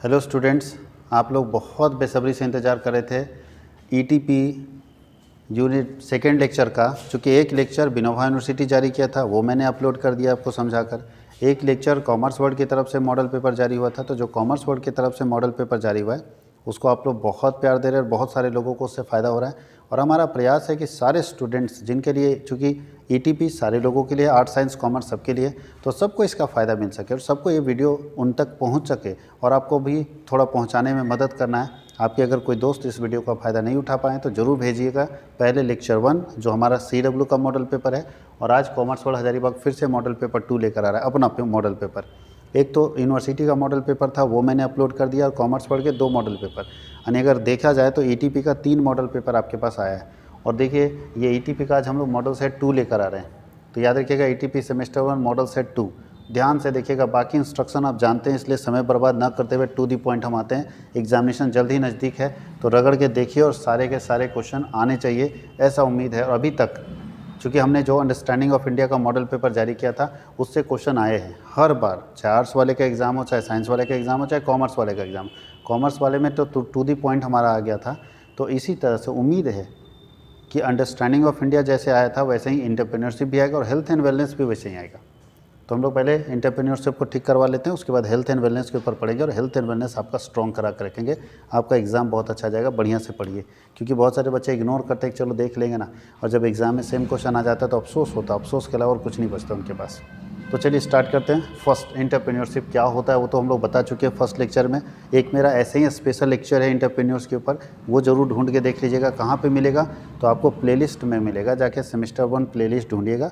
Hello students, आप लोग बहुत बेसब्री से इंतज़ार कर रहे थे ईटीपी यूनिट सेकेंड लेक्चर का। चूँकि एक लेक्चर बिनोवा यूनिवर्सिटी जारी किया था वो मैंने अपलोड कर दिया आपको समझाकर। एक लेक्चर कॉमर्स वर्ल्ड की तरफ से मॉडल पेपर जारी हुआ था, तो जो कॉमर्स वर्ल्ड की तरफ से मॉडल पेपर जारी हुआ है उसको आप लोग बहुत प्यार दे रहे हैं और बहुत सारे लोगों को उससे फ़ायदा हो रहा है। और हमारा प्रयास है कि सारे स्टूडेंट्स जिनके लिए, चूँकि ईटीपी सारे लोगों के लिए, आर्ट साइंस कॉमर्स सबके लिए, तो सबको इसका फ़ायदा मिल सके और सबको ये वीडियो उन तक पहुंच सके और आपको भी थोड़ा पहुंचाने में मदद करना है। आपके अगर कोई दोस्त इस वीडियो का फ़ायदा नहीं उठा पाए तो ज़रूर भेजिएगा। पहले लेक्चर 1 जो हमारा CW का मॉडल पेपर है, और आज कॉमर्स वर्ल्ड हजारीबाग फिर से मॉडल पेपर 2 लेकर आ रहा है, अपना मॉडल पेपर। एक तो यूनिवर्सिटी का मॉडल पेपर था वो मैंने अपलोड कर दिया, और कॉमर्स वर्ल्ड के 2 मॉडल पेपर, यानी अगर देखा जाए तो ईटीपी का 3 मॉडल पेपर आपके पास आया है। और देखिए ये ईटीपी का आज हम लोग मॉडल सेट 2 लेकर आ रहे हैं, तो याद रखिएगा ईटीपी सेमेस्टर 1 मॉडल सेट 2। ध्यान से देखिएगा, बाकी इंस्ट्रक्शन आप जानते हैं, इसलिए समय बर्बाद ना करते हुए टू दी पॉइंट हम आते हैं। एग्जामिनेशन जल्द ही नज़दीक है, तो रगड़ के देखिए और सारे के सारे क्वेश्चन आने चाहिए, ऐसा उम्मीद है। और अभी तक चूँकि हमने जो अंडरस्टैंडिंग ऑफ इंडिया का मॉडल पेपर जारी किया था उससे क्वेश्चन आए हैं हर बार, चाहे आर्ट्स वाले का एग्ज़ाम हो, चाहे साइंस वाले का एग्ज़ाम हो, चाहे कॉमर्स वाले का एग्ज़ाम। कॉमर्स वाले में तो टू दी पॉइंट हमारा आ गया था। तो इसी तरह से उम्मीद है कि अंडरस्टैंडिंग ऑफ इंडिया जैसे आया था वैसे ही एंटरप्रेन्योरशिप भी आएगा और हेल्थ एंड वेलनेस भी वैसे ही आएगा। तो हम लोग पहले एंटरप्रेन्योरशिप को ठीक करवा लेते हैं, उसके बाद हेल्थ एंड वेलनेस के ऊपर पढ़ेंगे, और हेल्थ एंड वेलनेस आपका स्ट्रॉन्ग करा कर रखेंगे। आपका एग्ज़ाम बहुत अच्छा जाएगा, बढ़िया से पढ़िए, क्योंकि बहुत सारे बच्चे इग्नोर करते हैं कि चलो देख लेंगे ना, और जब एग्ज़ाम में सेम क्वेश्चन आ जाता है तो अफसोस होता है। अफसोस के अलावा और कुछ नहीं बचता उनके पास। तो चलिए स्टार्ट करते हैं। फर्स्ट, एंटरप्रेन्योरशिप क्या होता है वो तो हम लोग बता चुके हैं फर्स्ट लेक्चर में। एक मेरा ऐसे ही स्पेशल लेक्चर है एंटरप्रेन्योर्स के ऊपर, वो ज़रूर ढूंढ के देख लीजिएगा। कहाँ पे मिलेगा? तो आपको प्लेलिस्ट में मिलेगा, जाके सेमेस्टर 1 प्लेलिस्ट ढूंढिएगा।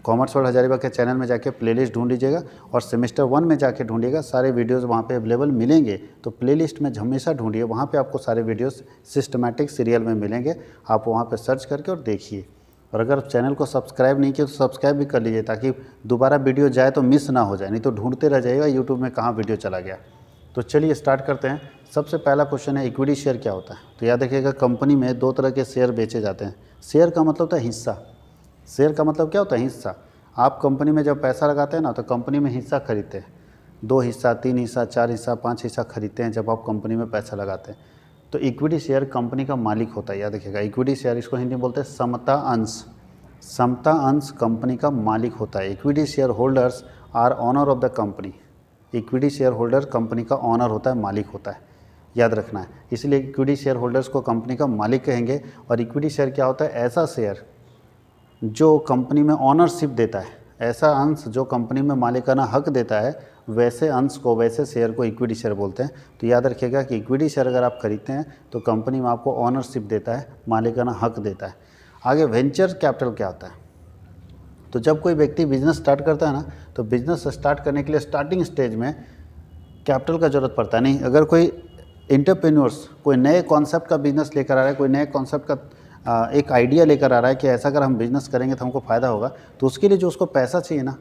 कॉमर्स वर्ल्ड हजारीबाग के चैनल में जाके प्लेलिस्ट ढूंढ लीजिएगा और सेमेस्टर 1 में जाके ढूंढिएगा, सारे वीडियोस वहाँ पे अवेलेबल मिलेंगे। तो प्लेलिस्ट में हमेशा ढूंढिए, वहाँ पे आपको सारे वीडियोस सिस्टमैटिक सीरियल में मिलेंगे। आप वहाँ पे सर्च करके और देखिए। और अगर चैनल को सब्सक्राइब नहीं किया तो सब्सक्राइब भी कर लीजिए, ताकि दोबारा वीडियो जाए तो मिस ना हो जाए, नहीं तो ढूंढते रह जाइएगा यूट्यूब में कहाँ वीडियो चला गया। तो चलिए स्टार्ट करते हैं। सबसे पहला क्वेश्चन है इक्विटी शेयर क्या होता है। तो याद रखिएगा, कंपनी में 2 तरह के शेयर बेचे जाते हैं। शेयर का मतलब होता है हिस्सा। शेयर का मतलब क्या होता है? हिस्सा। आप कंपनी में जब पैसा लगाते हैं ना, तो कंपनी में हिस्सा खरीदते हैं। 2 हिस्सा, 3 हिस्सा, 4 हिस्सा, 5 हिस्सा खरीदते हैं जब आप कंपनी में पैसा लगाते हैं। तो इक्विटी शेयर कंपनी का मालिक होता है। याद रखिएगा, इक्विटी शेयर, इसको हिंदी में बोलते हैं समता अंश। समता अंश कंपनी का मालिक होता है। Equity share holders are owner of the company. Equity share holder company का ऑनर होता है, मालिक होता है, याद रखना है। इसलिए इक्विटी शेयर होल्डर्स को कंपनी का मालिक कहेंगे। और इक्विटी शेयर क्या होता है? ऐसा शेयर जो कंपनी में ऑनरशिप देता है, ऐसा अंश जो कंपनी में मालिकाना हक देता है, वैसे अंश को, वैसे शेयर को इक्विटी शेयर बोलते हैं। तो याद रखिएगा कि इक्विटी शेयर अगर आप खरीदते हैं तो कंपनी में आपको ऑनरशिप देता है, मालिकाना हक देता है। आगे वेंचर कैपिटल क्या होता है? तो जब कोई व्यक्ति बिजनेस स्टार्ट करता है ना, तो बिजनेस स्टार्ट करने के लिए स्टार्टिंग स्टेज में कैपिटल का ज़रूरत पड़ता है। नहीं, अगर कोई एंटरप्रेन्योर्स कोई नए कॉन्सेप्ट का बिजनेस लेकर आ रहा है, कोई नए कॉन्सेप्ट का एक आइडिया लेकर आ रहा है कि ऐसा अगर हम बिज़नेस करेंगे तो हमको फ़ायदा होगा, तो उसके लिए जो उसको पैसा चाहिए ना,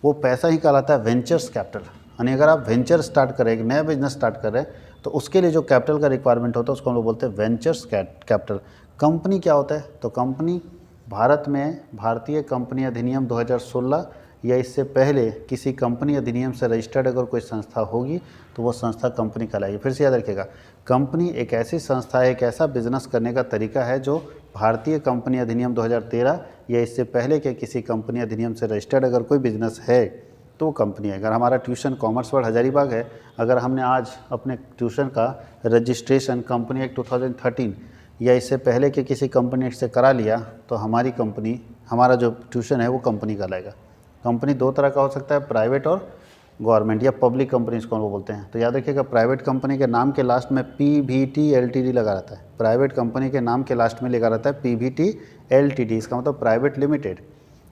वो पैसा ही कहलाता है वेंचर्स कैपिटल। यानी अगर आप वेंचर स्टार्ट करें, एक नया बिजनेस स्टार्ट कर रहे हैं, तो उसके लिए जो कैपिटल का रिक्वायरमेंट होता है उसको हम लोग बोलते हैं वेंचर्स कैपिटल। कंपनी क्या होता है? तो कंपनी भारत में भारतीय कंपनी अधिनियम 2016 या इससे पहले किसी कंपनी अधिनियम से रजिस्टर्ड अगर कोई संस्था होगी तो वो संस्था कंपनी कहलाएगी। फिर से याद रखिएगा, कंपनी एक ऐसी संस्था है, एक ऐसा बिजनेस करने का तरीका है जो भारतीय कंपनी अधिनियम 2013 या इससे पहले के किसी कंपनी अधिनियम से रजिस्टर्ड अगर कोई बिजनेस है तो वो कंपनी है। अगर हमारा ट्यूशन कॉमर्स वर्ल्ड हजारीबाग है, अगर हमने आज अपने ट्यूशन का रजिस्ट्रेशन कंपनी एक्ट 2013 या इससे पहले के किसी कंपनी एक्ट से करा लिया, तो हमारी कंपनी, हमारा जो ट्यूशन है वो कंपनी कहलाएगा। कंपनी 2 तरह का हो सकता है, प्राइवेट और गवर्नमेंट या पब्लिक कंपनी इसको हम लोग बोलते हैं। तो याद रखिएगा, प्राइवेट कंपनी के नाम के लास्ट में PVT LTD लगा रहता है। प्राइवेट कंपनी के नाम के लास्ट में लगा रहता है PVT LTD, इसका मतलब प्राइवेट लिमिटेड।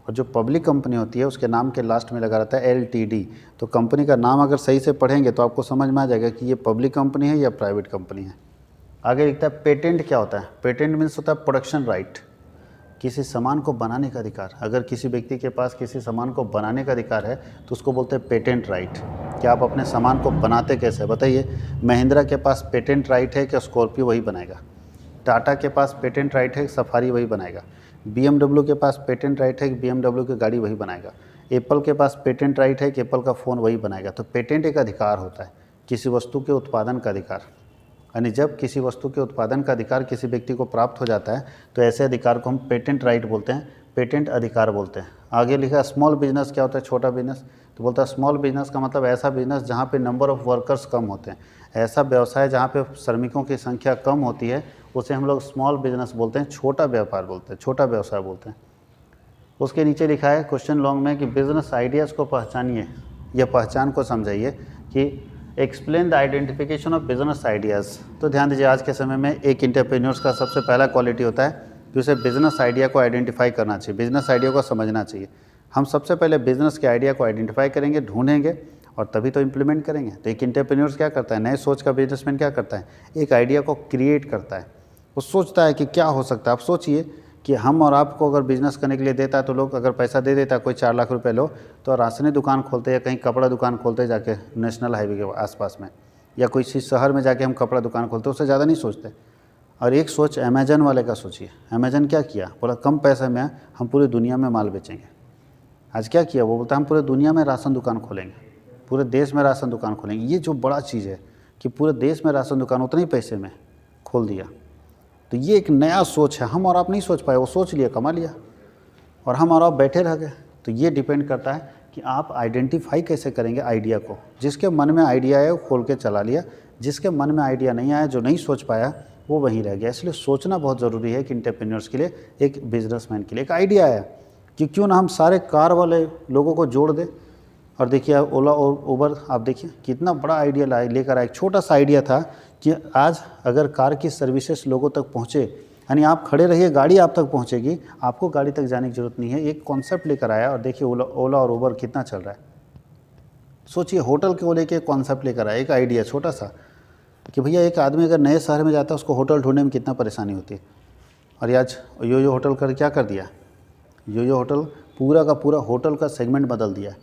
और जो पब्लिक कंपनी होती है उसके नाम के लास्ट में लगा रहता है LTD। तो कंपनी का नाम अगर सही से पढ़ेंगे तो आपको समझ में आ जाएगा कि ये पब्लिक कंपनी है या प्राइवेट कंपनी है। आगे लिखता है पेटेंट क्या होता है? पेटेंट मीन्स होता है प्रोडक्शन राइट, किसी सामान को बनाने का अधिकार। अगर किसी व्यक्ति के पास किसी सामान को बनाने का अधिकार है तो उसको बोलते हैं पेटेंट राइट। कि आप अपने सामान को बनाते कैसे? बताइए, महिंद्रा के पास पेटेंट राइट है कि स्कॉर्पियो वही बनाएगा? टाटा के पास पेटेंट राइट है कि सफारी वही बनाएगा? BMW के पास पेटेंट राइट है कि BMW की गाड़ी वही बनाएगा? एप्पल के पास पेटेंट राइट है कि एप्पल का फ़ोन वही बनाएगा? तो पेटेंट एक अधिकार होता है, किसी वस्तु के उत्पादन का अधिकार। यानी जब किसी वस्तु के उत्पादन का अधिकार किसी व्यक्ति को प्राप्त हो जाता है तो ऐसे अधिकार को हम पेटेंट राइट बोलते हैं, पेटेंट अधिकार बोलते हैं। आगे लिखा स्मॉल बिजनेस क्या होता है, छोटा बिजनेस। तो बोलता है स्मॉल बिजनेस का मतलब ऐसा बिजनेस जहाँ पे नंबर ऑफ़ वर्कर्स कम होते हैं, ऐसा व्यवसाय जहाँ पे श्रमिकों की संख्या कम होती है उसे हम लोग स्मॉल बिजनेस बोलते हैं, छोटा व्यापार बोलते हैं, छोटा व्यवसाय बोलते हैं। उसके नीचे लिखा है क्वेश्चन लॉन्ग में कि बिजनेस आइडियाज़ को पहचानिए, यह पहचान को समझाइए कि explain the identification of business ideas. तो ध्यान दीजिए, आज के समय में एक एंटरप्रेन्योर्स का सबसे पहला क्वालिटी होता है कि उसे बिजनेस आइडिया को आइडेंटिफाई करना चाहिए, बिजनेस आइडिया को समझना चाहिए। हम सबसे पहले बिजनेस के आइडिया को आइडेंटिफाई करेंगे, ढूंढेंगे और तभी तो इम्प्लीमेंट करेंगे। तो एक एंटरप्रेन्योर्स क्या करता है, नए सोच का बिजनेसमैन क्या करता है, एक आइडिया को क्रिएट करता है। वो सोचता है कि क्या हो सकता है। आप सोचिए कि हम और आपको अगर बिज़नेस करने के लिए देता है तो लोग अगर पैसा दे देता है, कोई 4 लाख रुपए लो, तो राशनी दुकान खोलते या कहीं कपड़ा दुकान खोलते जाके नेशनल हाईवे के आसपास में, या कोई शहर में जाके हम कपड़ा दुकान खोलते, उससे ज़्यादा नहीं सोचते। और एक सोच अमेजन वाले का सोचिए, अमेजन क्या किया, बोला कम पैसे में हम पूरी दुनिया में माल बेचेंगे। आज क्या किया, वो बोलता है हम पूरे दुनिया में राशन दुकान खोलेंगे, पूरे देश में राशन दुकान खोलेंगे। ये जो बड़ा चीज़ है कि पूरे देश में राशन दुकान उतने ही पैसे में खोल दिया, तो ये एक नया सोच है। हम और आप नहीं सोच पाए, वो सोच लिया, कमा लिया, और हम और आप बैठे रह गए। तो ये डिपेंड करता है कि आप आइडेंटिफाई कैसे करेंगे आइडिया को। जिसके मन में आइडिया है वो खोल के चला लिया, जिसके मन में आइडिया नहीं आया, जो नहीं सोच पाया, वो वहीं रह गया। इसलिए सोचना बहुत ज़रूरी है कि एंटरप्रेन्योर्स के लिए, एक बिजनेसमैन के लिए। एक आइडिया है कि क्यों ना हम सारे कार वाले लोगों को जोड़ दें। और देखिए ओला और उबर, आप देखिए कितना बड़ा आइडिया लेकर आए। एक छोटा सा आइडिया था कि आज अगर कार की सर्विसेज लोगों तक पहुँचे, यानी आप खड़े रहिए, गाड़ी आप तक पहुँचेगी, आपको गाड़ी तक जाने की ज़रूरत नहीं है। एक कॉन्सेप्ट लेकर आया और देखिए ओला और उबर कितना चल रहा है। सोचिए होटल को लेके कॉन्सेप्ट लेकर आया, एक आइडिया छोटा सा कि भैया एक आदमी अगर नए शहर में जाता है उसको होटल ढूंढने में कितना परेशानी होती है। और आज यो होटल कर क्या कर दिया, यो होटल पूरा का पूरा होटल का सेगमेंट बदल दिया,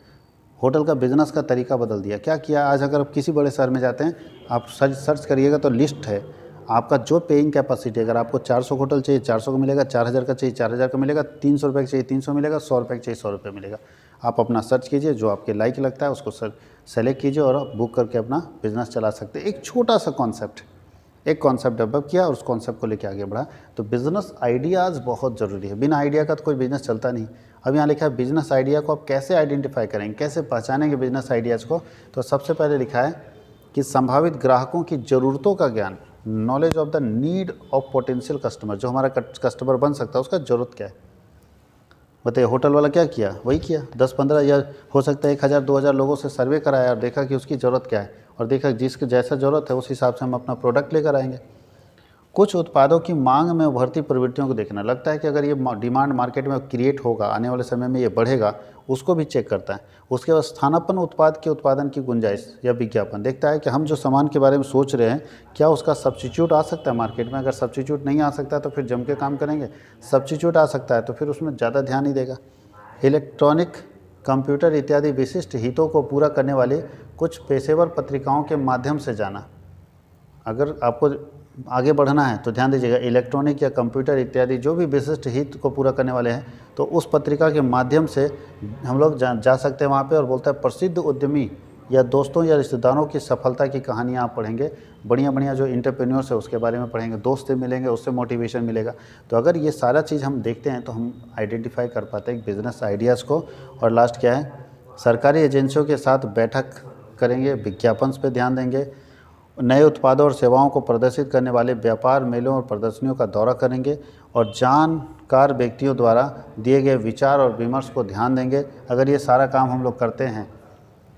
होटल का बिज़नेस का तरीका बदल दिया। क्या किया, आज अगर आप किसी बड़े शहर में जाते हैं, आप सर्च करिएगा तो लिस्ट है आपका जो पेइंग कैपेसिटी। अगर आपको 400 होटल चाहिए 400 का मिलेगा, 4000 का चाहिए 4000 का मिलेगा, 300 रुपये का चाहिए 300 मिलेगा, 100 रुपये का चाहिए 100 रुपये मिलेगा। आप अपना सर्च कीजिए, जो आपके लाइक लगता है उसको सेलेक्ट कीजिए और आप बुक करके अपना बिज़नेस चला सकते हैं। एक छोटा सा कॉन्सेप्ट, एक कॉन्सेप्ट डेवलप किया और उस कॉन्सेप्ट को लेकर आगे बढ़ा। तो बिज़नेस आइडियाज़ बहुत ज़रूरी है, बिना आइडिया का तो कोई बिज़नेस चलता नहीं। अब यहाँ लिखा है बिज़नेस आइडिया को आप कैसे आइडेंटिफाई करेंगे, कैसे पहचानेंगे बिज़नेस आइडियाज़ को। तो सबसे पहले लिखा है कि संभावित ग्राहकों की ज़रूरतों का ज्ञान, knowledge of the need of potential customer. जो हमारा कस्टमर बन सकता है उसका ज़रूरत क्या है। बताइए होटल वाला क्या किया, वही किया, 10-15 या हो सकता है 1000-2000 लोगों से सर्वे कराया और देखा कि उसकी ज़रूरत क्या है, और देखा जिसकी जैसा ज़रूरत है उस हिसाब से हम अपना प्रोडक्ट लेकर आएंगे। कुछ उत्पादों की मांग में उभरती प्रवृत्तियों को देखना, लगता है कि अगर ये डिमांड मार्केट में क्रिएट होगा, आने वाले समय में ये बढ़ेगा, उसको भी चेक करता है। उसके बाद स्थानापन्न उत्पाद के उत्पादन की गुंजाइश या विज्ञापन, देखता है कि हम जो सामान के बारे में सोच रहे हैं क्या उसका सब्स्टिट्यूट आ सकता है मार्केट में। अगर सब्स्टिट्यूट नहीं आ सकता तो फिर जम के काम करेंगे, सब्स्टिट्यूट आ सकता है तो फिर उसमें ज़्यादा ध्यान नहीं देगा। इलेक्ट्रॉनिक, कंप्यूटर इत्यादि विशिष्ट हितों को पूरा करने वाली कुछ पेशेवर पत्रिकाओं के माध्यम से जाना। अगर आपको आगे बढ़ना है तो ध्यान दीजिएगा, इलेक्ट्रॉनिक या कंप्यूटर इत्यादि जो भी विशिष्ट हित को पूरा करने वाले हैं तो उस पत्रिका के माध्यम से हम लोग जा सकते हैं वहाँ पे। और बोलता है प्रसिद्ध उद्यमी या दोस्तों या रिश्तेदारों की सफलता की कहानियाँ आप पढ़ेंगे, बढ़िया जो एंटरप्रेन्योर्स है उसके बारे में पढ़ेंगे, दोस्त से मिलेंगे, उससे मोटिवेशन मिलेगा। तो अगर ये सारा चीज़ हम देखते हैं तो हम आइडेंटिफाई कर पाते हैं बिज़नेस आइडियाज़ को। और लास्ट क्या है, सरकारी एजेंसियों के साथ बैठक करेंगे, विज्ञापन पे ध्यान देंगे, नए उत्पादों और सेवाओं को प्रदर्शित करने वाले व्यापार मेलों और प्रदर्शनियों का दौरा करेंगे, और जानकार व्यक्तियों द्वारा दिए गए विचार और विमर्श को ध्यान देंगे। अगर ये सारा काम हम लोग करते हैं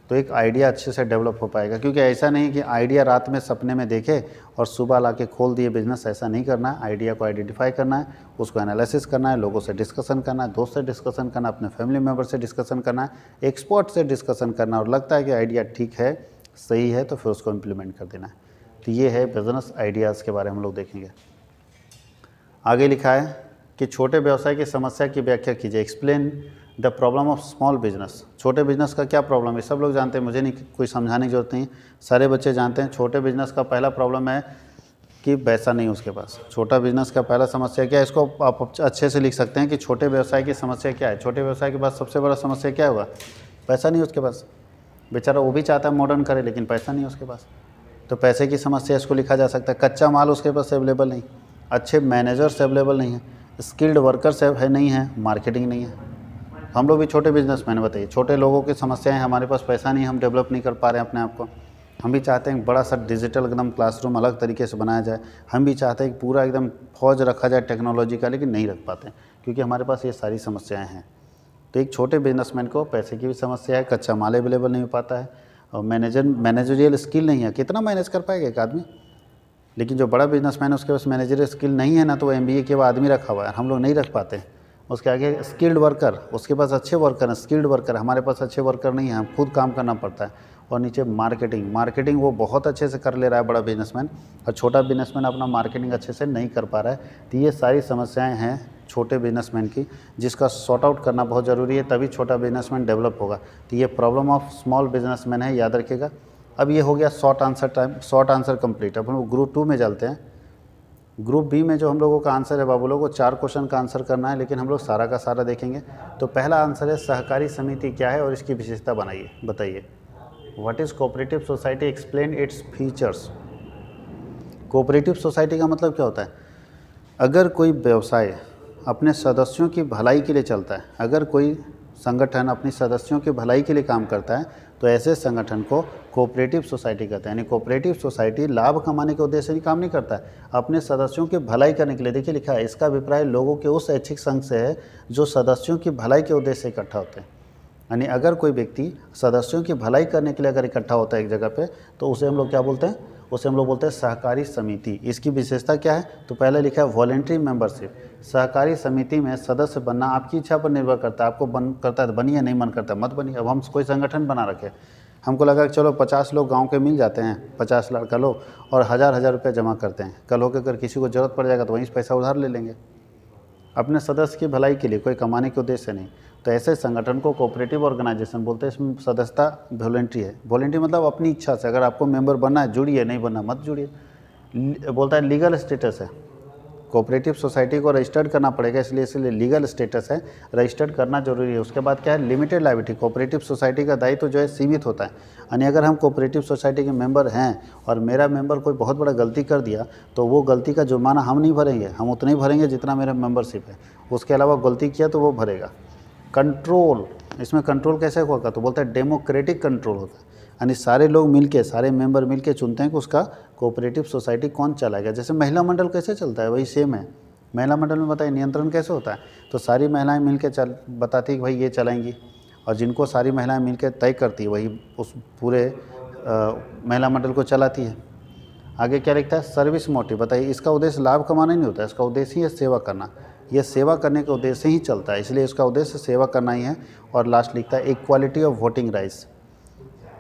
तो एक आइडिया अच्छे से डेवलप हो पाएगा। क्योंकि ऐसा नहीं कि आइडिया रात में सपने में देखे और सुबह ला के खोल दिए बिज़नेस, ऐसा नहीं करना है। आइडिया को आइडेंटिफाई करना है, उसको एनालिसिस करना है, लोगों से डिस्कशन करना है, दोस्त से डिस्कशन करना है, अपने फैमिली मेम्बर से डिस्कशन करना है, एक्सपर्ट से डिस्कशन करना है, और लगता है कि आइडिया ठीक है, सही है, तो फिर उसको इम्प्लीमेंट कर देना है। तो ये है बिज़नेस आइडियाज़ के बारे में हम लोग देखेंगे। आगे लिखा है कि छोटे व्यवसाय की समस्या की व्याख्या कीजिए, explain the problem of small business. छोटे बिजनेस का क्या प्रॉब्लम है, सब लोग जानते हैं, मुझे नहीं कोई समझाने की जरूरत नहीं, सारे बच्चे जानते हैं। छोटे बिजनेस का पहला प्रॉब्लम है कि पैसा नहीं उसके पास। छोटा बिजनेस का पहला समस्या क्या है, इसको आप अच्छे से लिख सकते हैं कि छोटे व्यवसाय की समस्या क्या है। छोटे व्यवसाय के पास सबसे बड़ा समस्या क्या होगा, पैसा नहीं उसके पास। बेचारा वो भी चाहता है मॉडर्न करे लेकिन पैसा नहीं उसके पास। तो पैसे की समस्या इसको लिखा जा सकता है। कच्चा माल उसके पास अवेलेबल नहीं, अच्छे मैनेजर्स अवेलेबल नहीं है, स्किल्ड वर्कर्स है नहीं है, मार्केटिंग नहीं है। हम लोग भी छोटे बिजनेसमैन, बताइए, छोटे लोगों की समस्याएं, हमारे पास पैसा नहीं, हम डेवलप नहीं कर पा रहे हैं अपने आप को। हम भी चाहते हैं बड़ा सा डिजिटल एकदम क्लासरूम अलग तरीके से बनाया जाए, हम भी चाहते हैं कि पूरा एकदम फौज रखा जाए टेक्नोलॉजी का, लेकिन नहीं रख पाते क्योंकि हमारे पास ये सारी समस्याएं हैं। तो एक छोटे बिजनेसमैन को पैसे की भी समस्या है, कच्चा माल अवेलेबल नहीं हो पाता है, और मैनेजरियल स्किल नहीं है। कितना मैनेज कर पाएगा एक आदमी? लेकिन जो बड़ा बिजनेसमैन है उसके पास मैनेजरियल स्किल नहीं है ना, तो वो MBA के बाद आदमी रखा हुआ है, हम लोग नहीं रख पाते। उसके आगे स्किल्ड वर्कर, उसके पास अच्छे वर्कर हैं, स्किल्ड वर्कर, हमारे पास अच्छे वर्कर नहीं हैं, हम खुद काम करना पड़ता है। और नीचे मार्केटिंग वो बहुत अच्छे से कर ले रहा है बड़ा बिजनेसमैन, और छोटा बिजनेसमैन अपना मार्केटिंग अच्छे से नहीं कर पा रहा है। तो ये सारी समस्याएं हैं छोटे बिजनेसमैन की, जिसका सॉर्ट आउट करना बहुत ज़रूरी है, तभी छोटा बिजनेसमैन डेवलप होगा। तो ये प्रॉब्लम ऑफ स्मॉल बिजनेसमैन है, याद रखिएगा। अब ये हो गया शॉर्ट आंसर कंप्लीट। अब हम लोग ग्रुप 2 में चलते हैं। ग्रुप बी में जो हम लोगों का आंसर है बाबू लोगों को 4 क्वेश्चन का आंसर करना है, लेकिन हम लोग सारा का सारा देखेंगे। तो पहला आंसर है सहकारी समिति क्या है और इसकी विशेषता बताइए। What is cooperative society, explain its features. Cooperative society का मतलब क्या होता है? अगर कोई व्यवसाय अपने सदस्यों की भलाई के लिए चलता है, अगर कोई संगठन अपनी सदस्यों की भलाई के लिए काम करता है, तो ऐसे संगठन को कोऑपरेटिव सोसाइटी कहते हैं। यानी कोऑपरेटिव सोसाइटी लाभ कमाने के उद्देश्य से काम नहीं करता है, अपने सदस्यों की भलाई करने के लिए। देखिए लिखा है, इसका अभिप्राय लोगों के उस ऐच्छिक संघ से है जो सदस्यों की भलाई के उद्देश्य से इकट्ठा होते हैं। यानी अगर कोई व्यक्ति सदस्यों की भलाई करने के लिए अगर इकट्ठा होता है एक जगह पे, तो उसे हम लोग क्या बोलते हैं? उसे हम लोग बोलते हैं सहकारी समिति। इसकी विशेषता क्या है? तो पहले लिखा है वॉलेंट्री मेंबरशिप। सहकारी समिति में सदस्य बनना आपकी इच्छा पर निर्भर करता है, आपको मन करता है तो बनिए, नहीं मन करता मत बनिए। अब हम कोई संगठन बना रखे, हमको लगा कि चलो 50 लोग गांव के मिल जाते हैं, 50 लड़का लोग, और हज़ार रुपये जमा करते हैं। कल होकर अगर किसी को ज़रूरत पड़ जाएगा तो वहीं से पैसा उधार ले लेंगे, अपने सदस्य की भलाई के लिए, कोई कमाने के उद्देश्य से नहीं। तो ऐसे संगठन को कोऑपरेटिव ऑर्गेनाइजेशन बोलते हैं। इसमें सदस्यता वॉलेंट्री है। वॉलेंट्री मतलब अपनी इच्छा से, अगर आपको मेंबर बनना है जुड़िए, नहीं बनना मत जुड़िए। बोलता है लीगल स्टेटस है, कोऑपरेटिव सोसाइटी को रजिस्टर्ड करना पड़ेगा, इसलिए लीगल स्टेटस है, रजिस्टर्ड करना जरूरी है। उसके बाद क्या है? Limited liability. कोऑपरेटिव सोसाइटी का दायित्व जो है सीमित होता है। यानी अगर हम कोऑपरेटिव सोसाइटी के मेंबर हैं और मेरा मेंबर कोई बहुत बड़ा गलती कर दिया, तो वो गलती का जुर्माना हम नहीं भरेंगे, हम उतना ही भरेंगे जितना मेरा मेंबरशिप है। उसके अलावा गलती किया तो वो भरेगा। कंट्रोल, इसमें कंट्रोल कैसे होगा? तो बोलते हैं डेमोक्रेटिक कंट्रोल होता है। यानी सारे लोग मिलके, सारे मेंबर मिलके चुनते हैं कि उसका कोऑपरेटिव सोसाइटी कौन चलाएगा। जैसे महिला मंडल कैसे चलता है, वही सेम है। महिला मंडल में बताइए नियंत्रण कैसे होता है? तो सारी महिलाएं मिलके बताती है कि भाई ये चलाएंगी, और जिनको सारी महिलाएं मिलके तय करती है वही उस पूरे महिला मंडल को चलाती है। आगे क्या लिखता है? Service motive. बताइए, इसका उद्देश्य लाभ कमाना नहीं होता है, इसका उद्देश्य ही है सेवा करना। ये सेवा करने के उद्देश्य से ही चलता है, इसलिए इसका उद्देश्य सेवा करना ही है। और लास्ट लिखता है इक्वालिटी ऑफ वोटिंग राइट्स।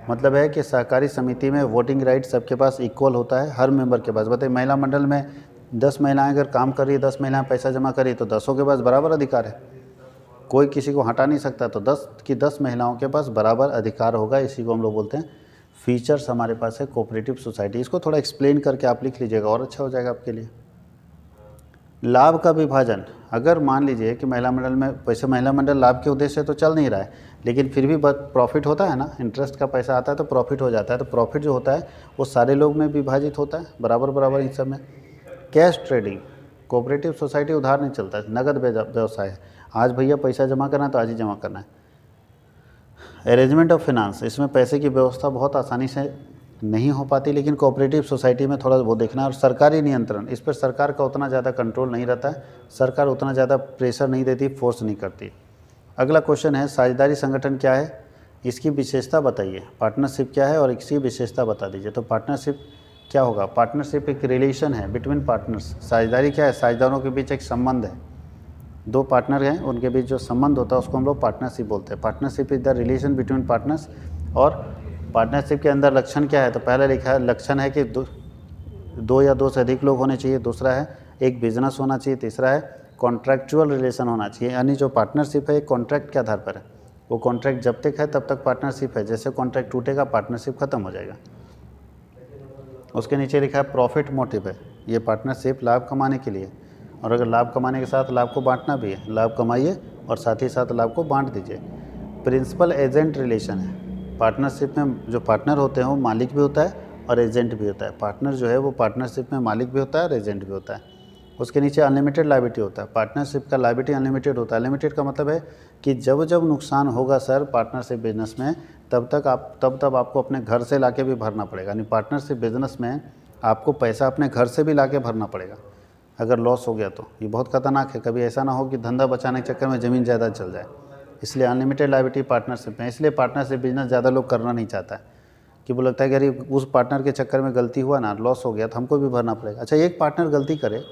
मतलब है कि सहकारी समिति में वोटिंग राइट सबके पास इक्वल होता है, हर मेंबर के पास। बताइए, महिला मंडल में 10 महिलाएं अगर काम कर रही है, 10 महिलाएं पैसा जमा कर रही है, तो 10 के पास बराबर अधिकार है, कोई किसी को हटा नहीं सकता। तो 10 की 10 महिलाओं के पास बराबर अधिकार होगा। इसी को हम लोग बोलते हैं फीचर्स हमारे पास है कोऑपरेटिव सोसाइटी। इसको थोड़ा एक्सप्लेन करके आप लिख लीजिएगा और अच्छा हो जाएगा आपके लिए। लाभ का विभाजन, अगर मान लीजिए कि महिला मंडल में, वैसे महिला मंडल लाभ के उद्देश्य से तो चल नहीं रहा है, लेकिन फिर भी प्रॉफिट होता है ना, इंटरेस्ट का पैसा आता है तो प्रॉफिट हो जाता है। तो प्रॉफिट जो होता है वो सारे लोग में विभाजित होता है बराबर हिस्सा में। कैश ट्रेडिंग, कोऑपरेटिव सोसाइटी उधार नहीं चलता है, नगद व्यवसाय है। आज भैया पैसा जमा करना है तो आज ही जमा करना है। अरेंजमेंट ऑफ फिनांस, इसमें पैसे की व्यवस्था बहुत आसानी से नहीं हो पाती, लेकिन कोऑपरेटिव सोसाइटी में थोड़ा वो देखना। और सरकारी नियंत्रण, इस पर सरकार का उतना ज़्यादा कंट्रोल नहीं रहता है, सरकार उतना ज़्यादा प्रेशर नहीं देती, फोर्स नहीं करती। अगला क्वेश्चन है साझेदारी संगठन क्या है, इसकी विशेषता बताइए। पार्टनरशिप क्या है और इसकी विशेषता बता दीजिए। तो पार्टनरशिप क्या होगा? पार्टनरशिप एक रिलेशन है बिटवीन पार्टनर्स। साझेदारी क्या है? साझेदारों के बीच एक संबंध है, 2 पार्टनर हैं उनके बीच जो संबंध होता है उसको हम लोग पार्टनरशिप बोलते हैं। Partnership is the relation between partners. और पार्टनरशिप के अंदर लक्षण क्या है? तो पहले लिखा है लक्षण है कि 2 या 2 से अधिक लोग होने चाहिए, दूसरा है एक बिजनेस होना चाहिए, तीसरा है कॉन्ट्रैक्चुअल रिलेशन होना चाहिए। यानी जो पार्टनरशिप है एक कॉन्ट्रैक्ट के आधार पर है, वो कॉन्ट्रैक्ट जब तक है तब तक पार्टनरशिप है, जैसे कॉन्ट्रैक्ट टूटेगा पार्टनरशिप खत्म हो जाएगा। उसके नीचे लिखा है प्रॉफिट मोटिव है, ये पार्टनरशिप लाभ कमाने के लिए, और अगर लाभ कमाने के साथ लाभ को बांटना भी है, लाभ कमाइए और साथ ही साथ लाभ को बांट दीजिए। प्रिंसिपल एजेंट रिलेशन है, पार्टनरशिप में जो पार्टनर होते हैं वो मालिक भी होता है और एजेंट भी होता है। पार्टनर जो है वो पार्टनरशिप में मालिक भी होता है और एजेंट भी होता है। उसके नीचे अनलिमिटेड लायबिलिटी होता है। पार्टनरशिप का लायबिलिटी अनलिमिटेड होता है। अनलिमिटेड का मतलब है कि जब जब नुकसान होगा सर पार्टनरशिप बिजनेस में, तब आपको अपने घर से लाके भी भरना पड़ेगा। यानी पार्टनरशिप बिजनेस में आपको पैसा अपने घर से भी लाके भरना पड़ेगा अगर लॉस हो गया तो। ये बहुत खतरनाक है। कभी ऐसा ना हो कि धंधा बचाने के चक्कर में ज़मीन जायदाद चल जाए। इसलिए अनलिमिटेड लायबिलिटी पार्टनरशिप में। इसलिए पार्टनरशिप बिजनेस ज़्यादा लोग करना नहीं चाहता है कि वो लगता है कि अरे उस पार्टनर के चक्कर में गलती हुआ ना, लॉस हो गया तो हमको भी भरना पड़ेगा। अच्छा, एक पार्टनर गलती करे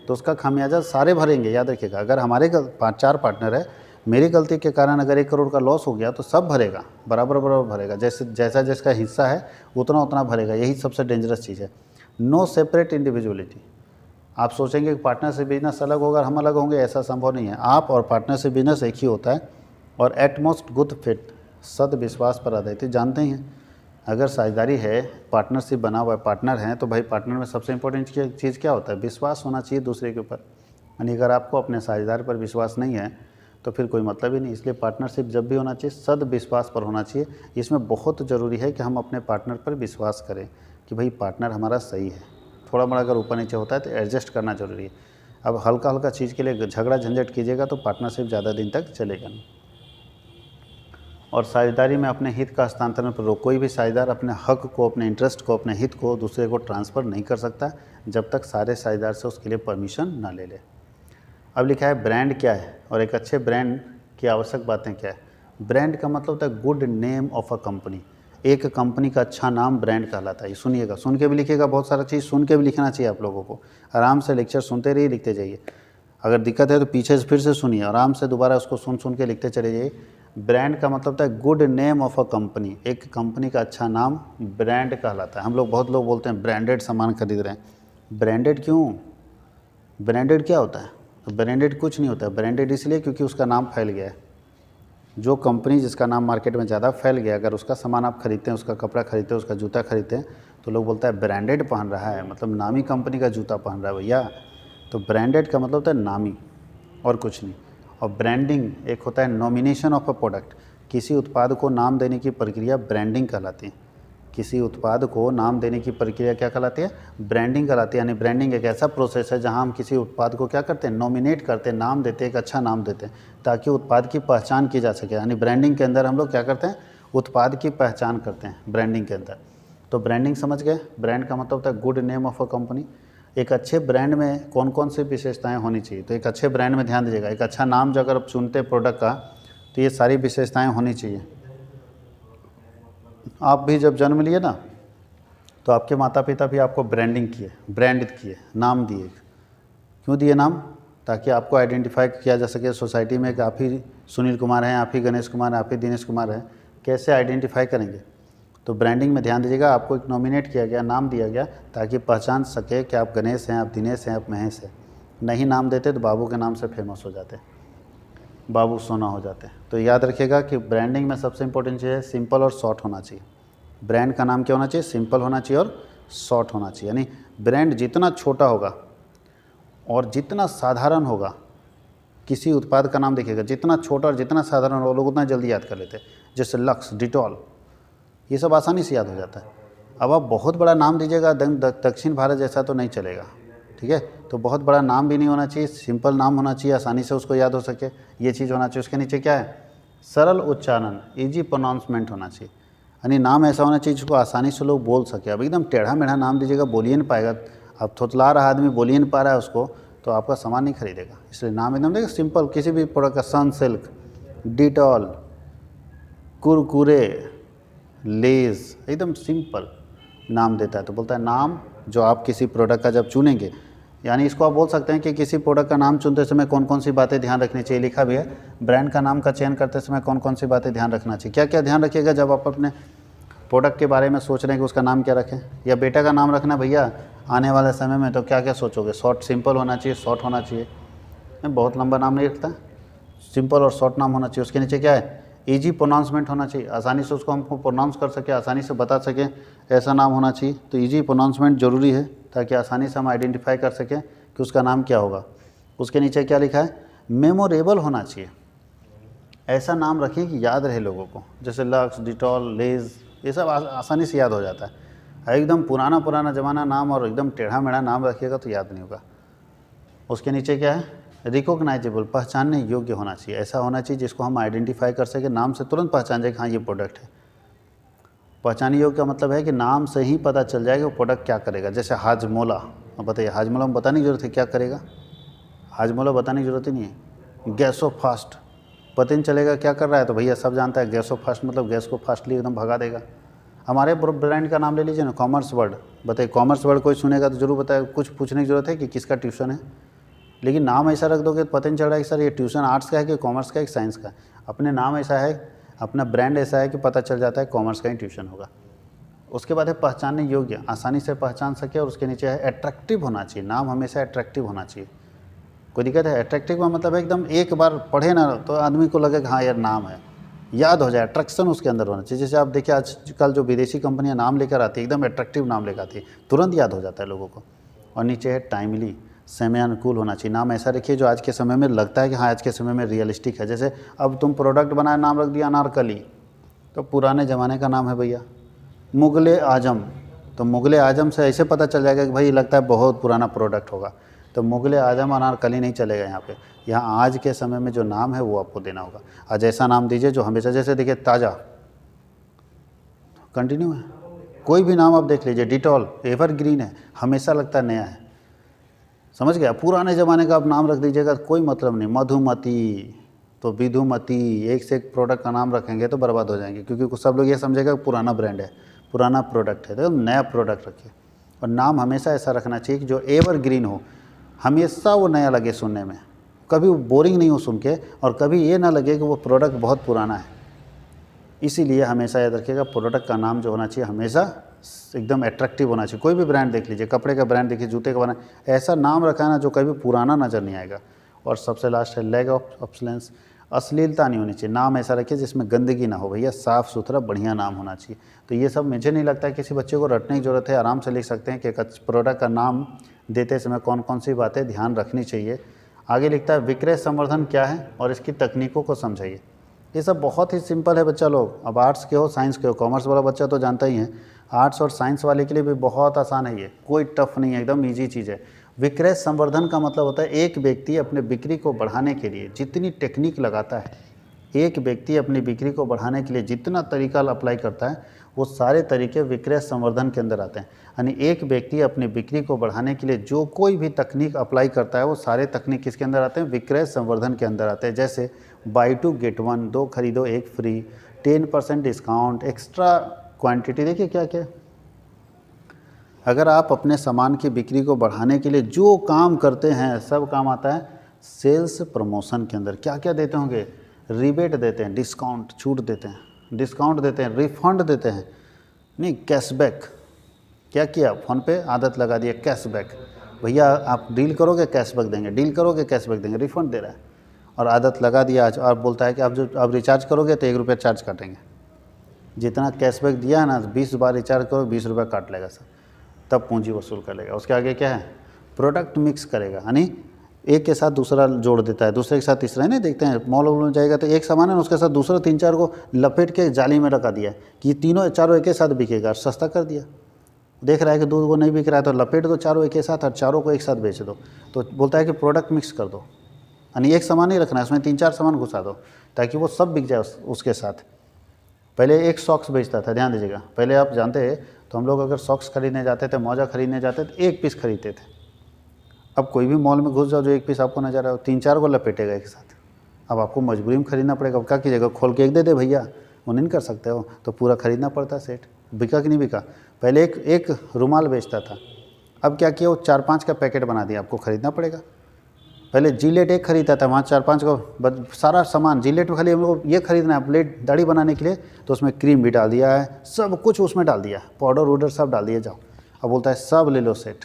तो उसका खामियाजा सारे भरेंगे। याद रखिएगा, अगर हमारे 5-4 पार्टनर है, मेरी गलती के कारण अगर 1 करोड़ का लॉस हो गया तो सब भरेगा, बराबर भरेगा। जैसा जिसका हिस्सा है उतना उतना भरेगा। यही सबसे डेंजरस चीज़ है। No separate individuality. आप सोचेंगे कि पार्टनरशिप बिजनेस अलग होगा, हम अलग होंगे, ऐसा संभव नहीं है। आप और पार्टनरशिप बिजनेस एक ही होता है। और एटमोस्ट गुड फिट, सद विश्वास पर आधारित। जानते हैं अगर साझेदारी है, पार्टनरशिप बना हुआ है, पार्टनर हैं, तो भाई पार्टनर में सबसे इंपॉर्टेंट चीज़ क्या होता है? विश्वास होना चाहिए दूसरे के ऊपर। यानी अगर आपको अपने साझेदार पर विश्वास नहीं है तो फिर कोई मतलब ही नहीं। इसलिए पार्टनरशिप जब भी होना चाहिए सद विश्वास पर होना चाहिए। इसमें बहुत ज़रूरी है कि हम अपने पार्टनर पर विश्वास करें कि भाई पार्टनर हमारा सही है। थोड़ा बड़ा अगर ऊपर नीचे होता है तो एडजस्ट करना ज़रूरी है। अब हल्का हल्का चीज़ के लिए झगड़ा झंझट कीजिएगा तो पार्टनरशिप ज़्यादा दिन तक चलेगा नहीं। और साझेदारी में अपने हित का हस्तांतरण पर रोक। कोई भी साझेदार अपने हक को, अपने इंटरेस्ट को, अपने हित को दूसरे को ट्रांसफ़र नहीं कर सकता जब तक सारे साझेदार से उसके लिए परमिशन ना ले ले। अब लिखा है ब्रांड क्या है और एक अच्छे ब्रांड की आवश्यक बातें क्या है। ब्रांड का मतलब होता है good name of a company. एक कंपनी का अच्छा नाम ब्रांड कहलाता है। ये सुनिएगा, सुन के भी लिखिएगा, बहुत सारा चीज़ सुन के भी लिखना चाहिए आप लोगों को। आराम से लेक्चर सुनते रहिए, लिखते जाइए। अगर दिक्कत है तो पीछे से फिर से सुनिए, आराम से दोबारा उसको सुन के लिखते चले जाइए। ब्रांड का मतलब होता है good name of a company. एक कंपनी का अच्छा नाम ब्रांड कहलाता है। हम लोग, बहुत लोग बोलते हैं ब्रांडेड सामान खरीद रहे हैं। ब्रांडेड क्यों? ब्रांडेड क्या होता है? तो ब्रांडेड कुछ नहीं होता है। ब्रांडेड इसलिए क्योंकि उसका नाम फैल गया है। जो कंपनी जिसका नाम मार्केट में ज़्यादा फैल गया, अगर उसका सामान आप खरीदते हैं, उसका कपड़ा खरीदते हैं, उसका जूता खरीदते हैं, तो लोग बोलता है ब्रांडेड पहन रहा है, मतलब नामी कंपनी का जूता पहन रहा है भैया। तो ब्रांडेड का मतलब होता है नामी और कुछ नहीं। और ब्रांडिंग एक होता है नॉमिनेशन ऑफ अ प्रोडक्ट। किसी उत्पाद को नाम देने की प्रक्रिया ब्रांडिंग कहलाती है। किसी उत्पाद को नाम देने की प्रक्रिया क्या कहलाती है? ब्रांडिंग कहलाती है। यानी ब्रांडिंग एक ऐसा प्रोसेस है जहां हम किसी उत्पाद को क्या करते हैं? नॉमिनेट करते हैं, नाम देते हैं, एक अच्छा नाम देते हैं ताकि उत्पाद की पहचान की जा सके। यानी ब्रांडिंग के अंदर हम लोग क्या करते हैं? उत्पाद की पहचान करते हैं ब्रांडिंग के अंदर। तो ब्रांडिंग समझ गए? ब्रांड का मतलब होता है good name of a company. एक अच्छे ब्रांड में कौन कौन सी विशेषताएं होनी चाहिए? तो एक अच्छे ब्रांड में ध्यान दीजिएगा, एक अच्छा नाम जो अगर आप चुनते हैं प्रोडक्ट का तो ये सारी विशेषताएं होनी चाहिए। आप भी जब जन्म लिए ना तो आपके माता पिता भी आपको ब्रांडिंग किए, ब्रांड किए, नाम दिए। क्यों दिए नाम? ताकि आपको आइडेंटिफाई किया जा सके सोसाइटी में कि आप ही सुनील कुमार हैं, आप ही गणेश कुमार हैं, आप ही दिनेश कुमार हैं। कैसे आइडेंटिफाई करेंगे? तो ब्रांडिंग में ध्यान दीजिएगा, आपको एक नॉमिनेट किया गया, नाम दिया गया ताकि पहचान सके कि आप गणेश हैं, आप दिनेश हैं, आप महेश हैं। नहीं नाम देते तो बाबू के नाम से फेमस हो जाते, बाबू सोना हो जाते। तो याद रखिएगा कि ब्रांडिंग में सबसे इंपॉर्टेंट चीज़ है सिंपल और शॉर्ट होना चाहिए। ब्रांड का नाम क्या होना चाहिए? सिंपल होना चाहिए और शॉर्ट होना चाहिए। यानी ब्रांड जितना छोटा होगा और जितना साधारण होगा, किसी उत्पाद का नाम देखिएगा, जितना छोटा और जितना साधारण होगा लोग उतना जल्दी याद कर लेते हैं। जैसे लक्स, डिटॉल, ये सब आसानी से याद हो जाता है। अब आप बहुत बड़ा नाम दीजिएगा दक्षिण भारत जैसा तो नहीं चलेगा, ठीक है? तो बहुत बड़ा नाम भी नहीं होना चाहिए, सिंपल नाम होना चाहिए, आसानी से उसको याद हो सके, ये चीज़ होना चाहिए। उसके नीचे क्या है? सरल उच्चारण, ईजी प्रोनाउंसमेंट होना चाहिए। यानी नाम ऐसा होना चाहिए जिसको आसानी से लोग बोल सके। अब एकदम टेढ़ा मेढ़ा नाम दीजिएगा, बोलिए नहीं पाएगा। अब थोतला रहा आदमी बोलिए नहीं पा रहा है उसको, तो आपका सामान नहीं खरीदेगा। इसलिए नाम एकदम देखिए सिंपल, किसी भी प्रोडक्ट का, सनसिल्क, डिटॉल, कुरकुरे, लेज, एकदम सिंपल नाम देता है। तो बोलता है नाम जो आप किसी प्रोडक्ट का जब चुनेंगे, यानी इसको आप बोल सकते हैं कि किसी प्रोडक्ट का नाम चुनते समय कौन कौन सी बातें ध्यान रखनी चाहिए। लिखा भी है, ब्रांड का नाम का चयन करते समय कौन कौन सी बातें ध्यान रखना चाहिए। क्या क्या ध्यान रखिएगा जब आप अपने प्रोडक्ट के बारे में सोच रहे हैं कि उसका नाम क्या रखें? या बेटा का नाम रखना भैया आने वाले समय में, तो क्या क्या सोचोगे? शॉर्ट, सिंपल होना चाहिए, शॉर्ट होना चाहिए, बहुत लंबा नाम नहीं रखता, सिंपल और शॉर्ट नाम होना चाहिए। उसके नीचे क्या है? ईजी प्रोनाउंसमेंट होना चाहिए, आसानी से उसको हमको प्रोनाउंस कर सके, आसानी से बता सकें, ऐसा नाम होना चाहिए। तो ईजी प्रोनाउंसमेंट ज़रूरी है ताकि आसानी से हम आइडेंटिफाई कर सकें कि उसका नाम क्या होगा। उसके नीचे क्या लिखा है? मेमोरेबल होना चाहिए। ऐसा नाम रखिए कि याद रहे लोगों को, जैसे लक्स, डिटॉल, लेज, ये सब आसानी से याद हो जाता है। एकदम पुराना पुराना ज़माना नाम और एकदम टेढ़ा मेढ़ा नाम रखिएगा तो याद नहीं होगा। उसके नीचे क्या है, रिकॉग्नाइजेबल, पहचानने योग्य होना चाहिए। ऐसा होना चाहिए जिसको हम आइडेंटिफाई कर सके, नाम से तुरंत पहचान जाए कि हाँ ये प्रोडक्ट है। पहचानने योग्य का मतलब है कि नाम से ही पता चल जाएगा वो प्रोडक्ट क्या करेगा। जैसे हाजमोला, अब बताइए हाजमोला में बताने की जरूरत है क्या करेगा, हाजमोला बताने की जरूरत ही नहीं है। गैसो फास्ट, पता नहीं चलेगा क्या कर रहा है, तो भैया सब जानता है गैसो फास्ट मतलब गैस को फास्टली एकदम भगा देगा। हमारे ब्रांड का नाम ले लीजिए ना, कॉमर्स वर्ड, बताइए कॉमर्स वर्ड कोई सुनेगा तो जरूर बताए, कुछ पूछने की जरूरत है कि किसका ट्यूशन है। लेकिन नाम ऐसा रख दोगे तो पता नहीं चल रहा है कि सर ये ट्यूशन आर्ट्स का है कि कॉमर्स का है कि साइंस का है। अपने नाम ऐसा है, अपना ब्रांड ऐसा है कि पता चल जाता है कॉमर्स का ही ट्यूशन होगा। उसके बाद है पहचानने योग्य, आसानी से पहचान सके। और उसके नीचे है अट्रैक्टिव होना चाहिए, नाम हमेशा अट्रैक्टिव होना चाहिए। कोई दिक्कत है, अट्रैक्टिव का मतलब है एकदम एक बार पढ़े ना तो आदमी को लगे कि हाँ यार नाम है, याद हो जाए, अट्रैक्शन उसके अंदर होना चाहिए। जैसे आप देखिए आजकल जो विदेशी कंपनियां नाम लेकर आती है, एकदम अट्रैक्टिव नाम लेकर आती है, तुरंत याद हो जाता है लोगों को। और नीचे है टाइमली, समय अनुकूल होना चाहिए। नाम ऐसा रखिए जो आज के समय में लगता है कि हाँ आज के समय में रियलिस्टिक है। जैसे अब तुम प्रोडक्ट बनाए, नाम रख दिया अनारकली, तो पुराने ज़माने का नाम है भैया। मुगले आजम, तो मुगले आजम से ऐसे पता चल जाएगा कि भाई लगता है बहुत पुराना प्रोडक्ट होगा। तो मुगले आजम अनारकली नहीं चलेगा यहाँ पे। यहाँ आज के समय में जो नाम है वो आपको देना होगा। आज ऐसा नाम दीजिए जो हमेशा, जैसे देखिए ताज़ा, कंटिन्यू है, कोई भी नाम आप देख लीजिए, डिटॉल एवरग्रीन है, हमेशा लगता है नया है। समझ गया, पुराने ज़माने का आप नाम रख दीजिएगा कोई मतलब नहीं। मधुमती तो विधुमती, एक से एक प्रोडक्ट का नाम रखेंगे तो बर्बाद हो जाएंगे, क्योंकि सब लोग ये समझेगा पुराना ब्रांड है, पुराना प्रोडक्ट है। तो नया प्रोडक्ट रखिए। और नाम हमेशा ऐसा रखना चाहिए कि जो एवरग्रीन हो, हमेशा वो नया लगे सुनने में, कभी वो बोरिंग नहीं हो सुन के, और कभी ये ना लगे कि वो प्रोडक्ट बहुत पुराना है। इसीलिए हमेशा याद रखिएगा प्रोडक्ट का नाम जो होना चाहिए हमेशा एकदम अट्रैक्टिव होना चाहिए। कोई भी ब्रांड देख लीजिए, कपड़े का ब्रांड देखिए, जूते का बना, ऐसा नाम रखा ना जो कभी पुराना नज़र नहीं आएगा। और सबसे लास्ट है लैग ऑफ ऑप्शलेंस, अश्लीलता नहीं होनी चाहिए। नाम ऐसा रखिए जिसमें गंदगी ना हो भैया, साफ़ सुथरा बढ़िया नाम होना चाहिए। तो ये सब मुझे नहीं लगता है किसी बच्चे को रटने की ज़रूरत है, आराम से लिख सकते हैं कि प्रोडक्ट का नाम देते समय कौन कौन सी बातें ध्यान रखनी चाहिए। आगे लिखता है विक्रय संवर्धन क्या है और इसकी तकनीकों को समझाइए। ये सब बहुत ही सिंपल है बच्चा लोग, अब आर्ट्स के हो साइंस के हो, कॉमर्स वाला बच्चा तो जानता ही है, आर्ट्स और साइंस वाले के लिए भी बहुत आसान है, ये कोई टफ नहीं है, एकदम ईजी चीज़ है। विक्रय संवर्धन का मतलब होता है एक व्यक्ति अपने बिक्री को बढ़ाने के लिए जितनी टेक्निक लगाता है, एक व्यक्ति अपनी बिक्री को बढ़ाने के लिए जितना तरीका अप्लाई करता है, वो सारे तरीके विक्रय संवर्धन के अंदर आते हैं। यानी एक व्यक्ति अपनी बिक्री को बढ़ाने के लिए जो कोई भी तकनीक अप्लाई करता है, वो सारे तकनीक किसके अंदर आते हैं, विक्रय संवर्धन के अंदर आते हैं। जैसे बाई 2 गेट 1, 2 खरीदो 1 फ्री, 10% डिस्काउंट, एक्स्ट्रा क्वांटिटी। देखिए क्या क्या, अगर आप अपने सामान की बिक्री को बढ़ाने के लिए जो काम करते हैं सब काम आता है सेल्स प्रमोशन के अंदर। क्या क्या देते होंगे, रिबेट देते हैं, डिस्काउंट छूट देते हैं, डिस्काउंट देते हैं, रिफंड देते हैं, नहीं कैशबैक। क्या किया, फ़ोन पे आदत लगा दिया कैशबैक, भैया आप डील करोगे कैशबैक देंगे, डील करोगे कैशबैक देंगे, रिफंड दे रहा है। और आदत लगा दिया आज, और बोलता है कि आप जो अब रिचार्ज करोगे तो 1 रुपया चार्ज काटेंगे। जितना कैशबैक दिया है ना, 20 बार रिचार्ज करो 20 रुपया काट लेगा सर, तब पूंजी वसूल कर लेगा। उसके आगे क्या है, प्रोडक्ट मिक्स करेगा, यानी एक के साथ दूसरा जोड़ देता है, दूसरे के साथ तीसरा। नहीं देखते हैं मॉल में जाएगा तो एक सामान है ना, उसके साथ दूसरा 3-4 को लपेट के जाली में रखा दिया कि ये तीनों चारों एक के साथ बिकेगा, सस्ता कर दिया। देख रहा है कि दूध वो नहीं बिक रहा है तो लपेट दो चारों एक के साथ और चारों को एक साथ बेच दो। तो बोलता है कि प्रोडक्ट मिक्स कर दो, यानी एक सामान नहीं रखना है, उसमें 3-4 सामान घुसा दो ताकि वो सब बिक जाए उसके साथ। पहले एक सॉक्स बेचता था, ध्यान दीजिएगा, पहले आप जानते हैं तो हम लोग अगर सॉक्स खरीदने जाते थे, मोजा खरीदने जाते थे, 1 पीस खरीदते थे। अब कोई भी मॉल में घुस जाओ जो 1 पीस आपको नजर आए, 3-4 को लपेटेगा एक साथ। अब आपको मजबूरी में खरीदना पड़ेगा। अब क्या कीजिएगा, खोल के एक दे दे भैया, वो नहीं कर सकते हो, तो पूरा खरीदना पड़ता है सेट। बिका कि नहीं बिका, पहले एक रुमाल बेचता था, अब क्या किया, वो 4-5 का पैकेट बना दिया, आपको खरीदना पड़ेगा। पहले जिलेट एक खरीदता था, वहाँ 4-5 को सारा सामान जिलेट में, खाली हम लोग ये खरीदना है ब्लेड दाढ़ी बनाने के लिए, तो उसमें क्रीम भी डाल दिया है, सब कुछ उसमें डाल दिया, पाउडर वाउडर सब डाल दिया, जाओ। अब बोलता है सब ले लो सेट।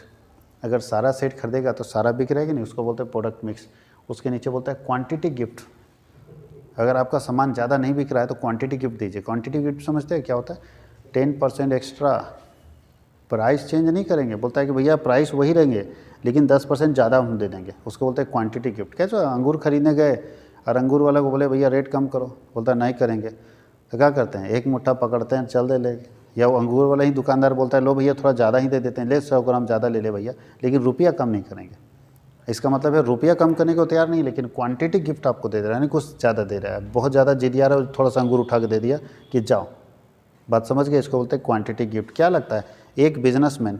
अगर सारा सेट खरीदेगा तो सारा बिक रहेगा नहीं, उसको बोलते हैं प्रोडक्ट मिक्स। उसके नीचे बोलता है क्वांटिटी गिफ्ट। अगर आपका सामान ज़्यादा नहीं बिक रहा है तो क्वांटिटी गिफ्ट दीजिए। क्वांटिटी गिफ्ट समझते हैं क्या होता है, 10% एक्स्ट्रा, प्राइस चेंज नहीं करेंगे। बोलता है कि भैया प्राइस वही रहेंगे लेकिन 10% ज़्यादा हम दे देंगे, उसको बोलते हैं क्वांटिटी गिफ्ट। कैसे, अंगूर खरीदने गए और अंगूर वाला को बोले भैया रेट कम करो, बोलता है नहीं करेंगे, तो क्या करते हैं, एक मुट्ठा पकड़ते हैं, चल दे ले, या वो अंगूर वाला ही दुकानदार बोलता है लो भैया थोड़ा ज़्यादा ही दे देते हैं, ले 100 ग्राम ज़्यादा ले ले भैया, लेकिन रुपया कम नहीं करेंगे। इसका मतलब है रुपया कम करने को तैयार नहीं, लेकिन क्वांटिटी गिफ्ट आपको दे रहा है, यानी कुछ ज़्यादा दे रहा है। बहुत ज़्यादा जिद आ रहा है, थोड़ा सा अंगूर उठा के दे दिया कि जाओ, बात समझ गए, इसको बोलते हैं क्वांटिटी गिफ्ट। क्या लगता है एक बिजनेसमैन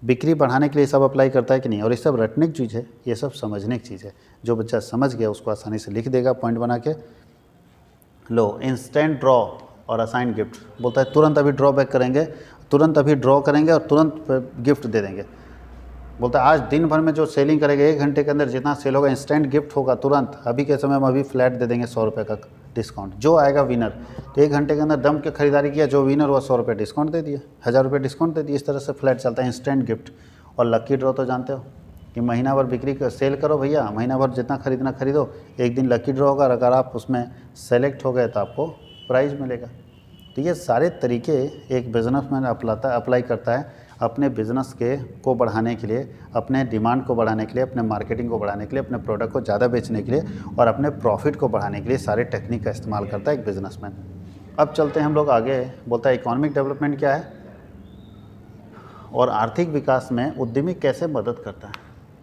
बिक्री बढ़ाने के लिए सब अप्लाई करता है कि नहीं? और ये सब रटने की चीज़ है, ये सब समझने की चीज़ है। जो बच्चा समझ गया उसको आसानी से लिख देगा पॉइंट बना के। लो इंस्टेंट ड्रॉ और असाइन गिफ्ट, बोलता है तुरंत अभी ड्रॉ बैक करेंगे, तुरंत अभी ड्रॉ करेंगे और तुरंत गिफ्ट दे देंगे। बोलता है आज दिन भर में जो सेलिंग करेंगे 1 घंटे के अंदर जितना सेल होगा इंस्टेंट गिफ्ट होगा तुरंत, अभी के समय में अभी फ्लैट दे देंगे 100 रुपये का डिस्काउंट। जो आएगा विनर, तो 1 घंटे के अंदर दम के खरीदारी किया, जो विनर हुआ 100 रुपये डिस्काउंट दे दिया, 1000 रुपये डिस्काउंट दे दिया। इस तरह से फ्लैट चलता है इंस्टेंट गिफ्ट। और लकी ड्रॉ तो जानते हो कि महीना भर बिक्री सेल करो भैया, महीना भर जितना खरीदना खरीदो, एक दिन लकी ड्रॉ होगा, अगर आप उसमें सेलेक्ट हो गए तो आपको प्राइज़ मिलेगा। तो ये सारे तरीके एक बिजनेसमैन अप्लाई करता है अपने बिज़नेस को बढ़ाने के लिए, अपने डिमांड को बढ़ाने के लिए, अपने मार्केटिंग को बढ़ाने के लिए, अपने प्रोडक्ट को ज़्यादा बेचने के लिए और अपने प्रॉफिट को बढ़ाने के लिए सारे टेक्निक का इस्तेमाल करता है एक बिजनेसमैन। अब चलते हैं हम लोग आगे। बोलता है इकोनॉमिक डेवलपमेंट क्या है और आर्थिक विकास में उद्यमी कैसे मदद करता है।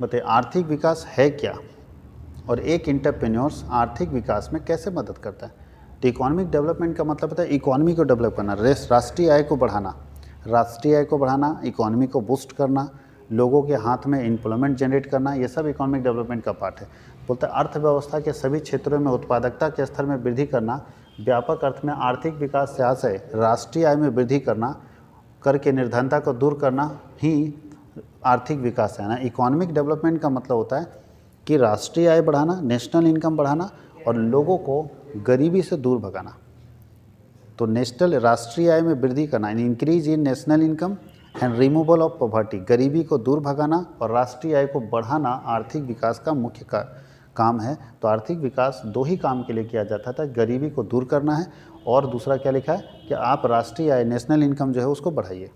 बताइए आर्थिक विकास है क्या और एक एंटरप्रेन्योर्स आर्थिक विकास में कैसे मदद करता है। तो इकोनॉमिक डेवलपमेंट का मतलब होता है इकोनॉमी को डेवलप करना, राष्ट्रीय आय को बढ़ाना, राष्ट्रीय आय को बढ़ाना, इकोनॉमी को बूस्ट करना, लोगों के हाथ में एम्प्लॉयमेंट जनरेट करना, ये सब इकोनॉमिक डेवलपमेंट का पार्ट है। बोलते हैं अर्थव्यवस्था के सभी क्षेत्रों में उत्पादकता के स्तर में वृद्धि करना, व्यापक अर्थ में आर्थिक विकास से आशय राष्ट्रीय आय में वृद्धि करना, कर के निर्धनता को दूर करना ही आर्थिक विकास है ना। इकोनॉमिक डेवलपमेंट का मतलब होता है कि राष्ट्रीय आय बढ़ाना, नेशनल इनकम बढ़ाना और लोगों को गरीबी से दूर भगाना। तो नेशनल राष्ट्रीय आय में वृद्धि करना, increase in national income and removal of poverty, गरीबी को दूर भगाना और राष्ट्रीय आय को बढ़ाना आर्थिक विकास का मुख्य काम है। तो आर्थिक विकास 2 ही काम के लिए किया जाता था, गरीबी को दूर करना है और दूसरा क्या लिखा है कि आप राष्ट्रीय आय नेशनल इनकम जो है उसको बढ़ाइए।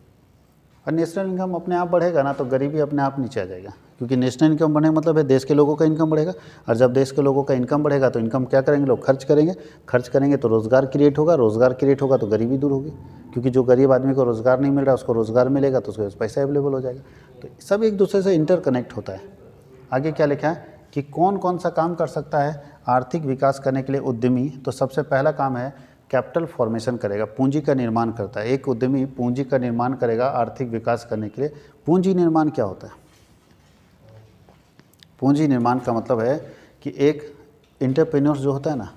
और नेशनल इनकम अपने आप बढ़ेगा ना तो गरीबी अपने आप नीचे आ जाएगा, क्योंकि नेशनल इनकम बढ़ने का मतलब है देश के लोगों का इनकम बढ़ेगा। और जब देश के लोगों का इनकम बढ़ेगा तो इनकम क्या करेंगे लोग? खर्च करेंगे, खर्च करेंगे तो रोज़गार क्रिएट होगा, रोज़गार क्रिएट होगा तो गरीबी दूर होगी, क्योंकि जो गरीब आदमी को रोज़गार नहीं मिल रहा उसको रोज़गार मिलेगा तो उसके पास पैसा अवेलेबल हो जाएगा। तो सब एक दूसरे से इंटरकनेक्ट होता है। आगे क्या लिखा है कि कौन कौन सा काम कर सकता है आर्थिक विकास करने के लिए उद्यमी। तो सबसे पहला काम है कैपिटल फॉर्मेशन करेगा, पूंजी का निर्माण करता है। एक उद्यमी पूंजी का निर्माण करेगा आर्थिक विकास करने के लिए। पूंजी निर्माण क्या होता है? पूंजी निर्माण का मतलब है कि एक एंटरप्रेन्योर जो होता है ना,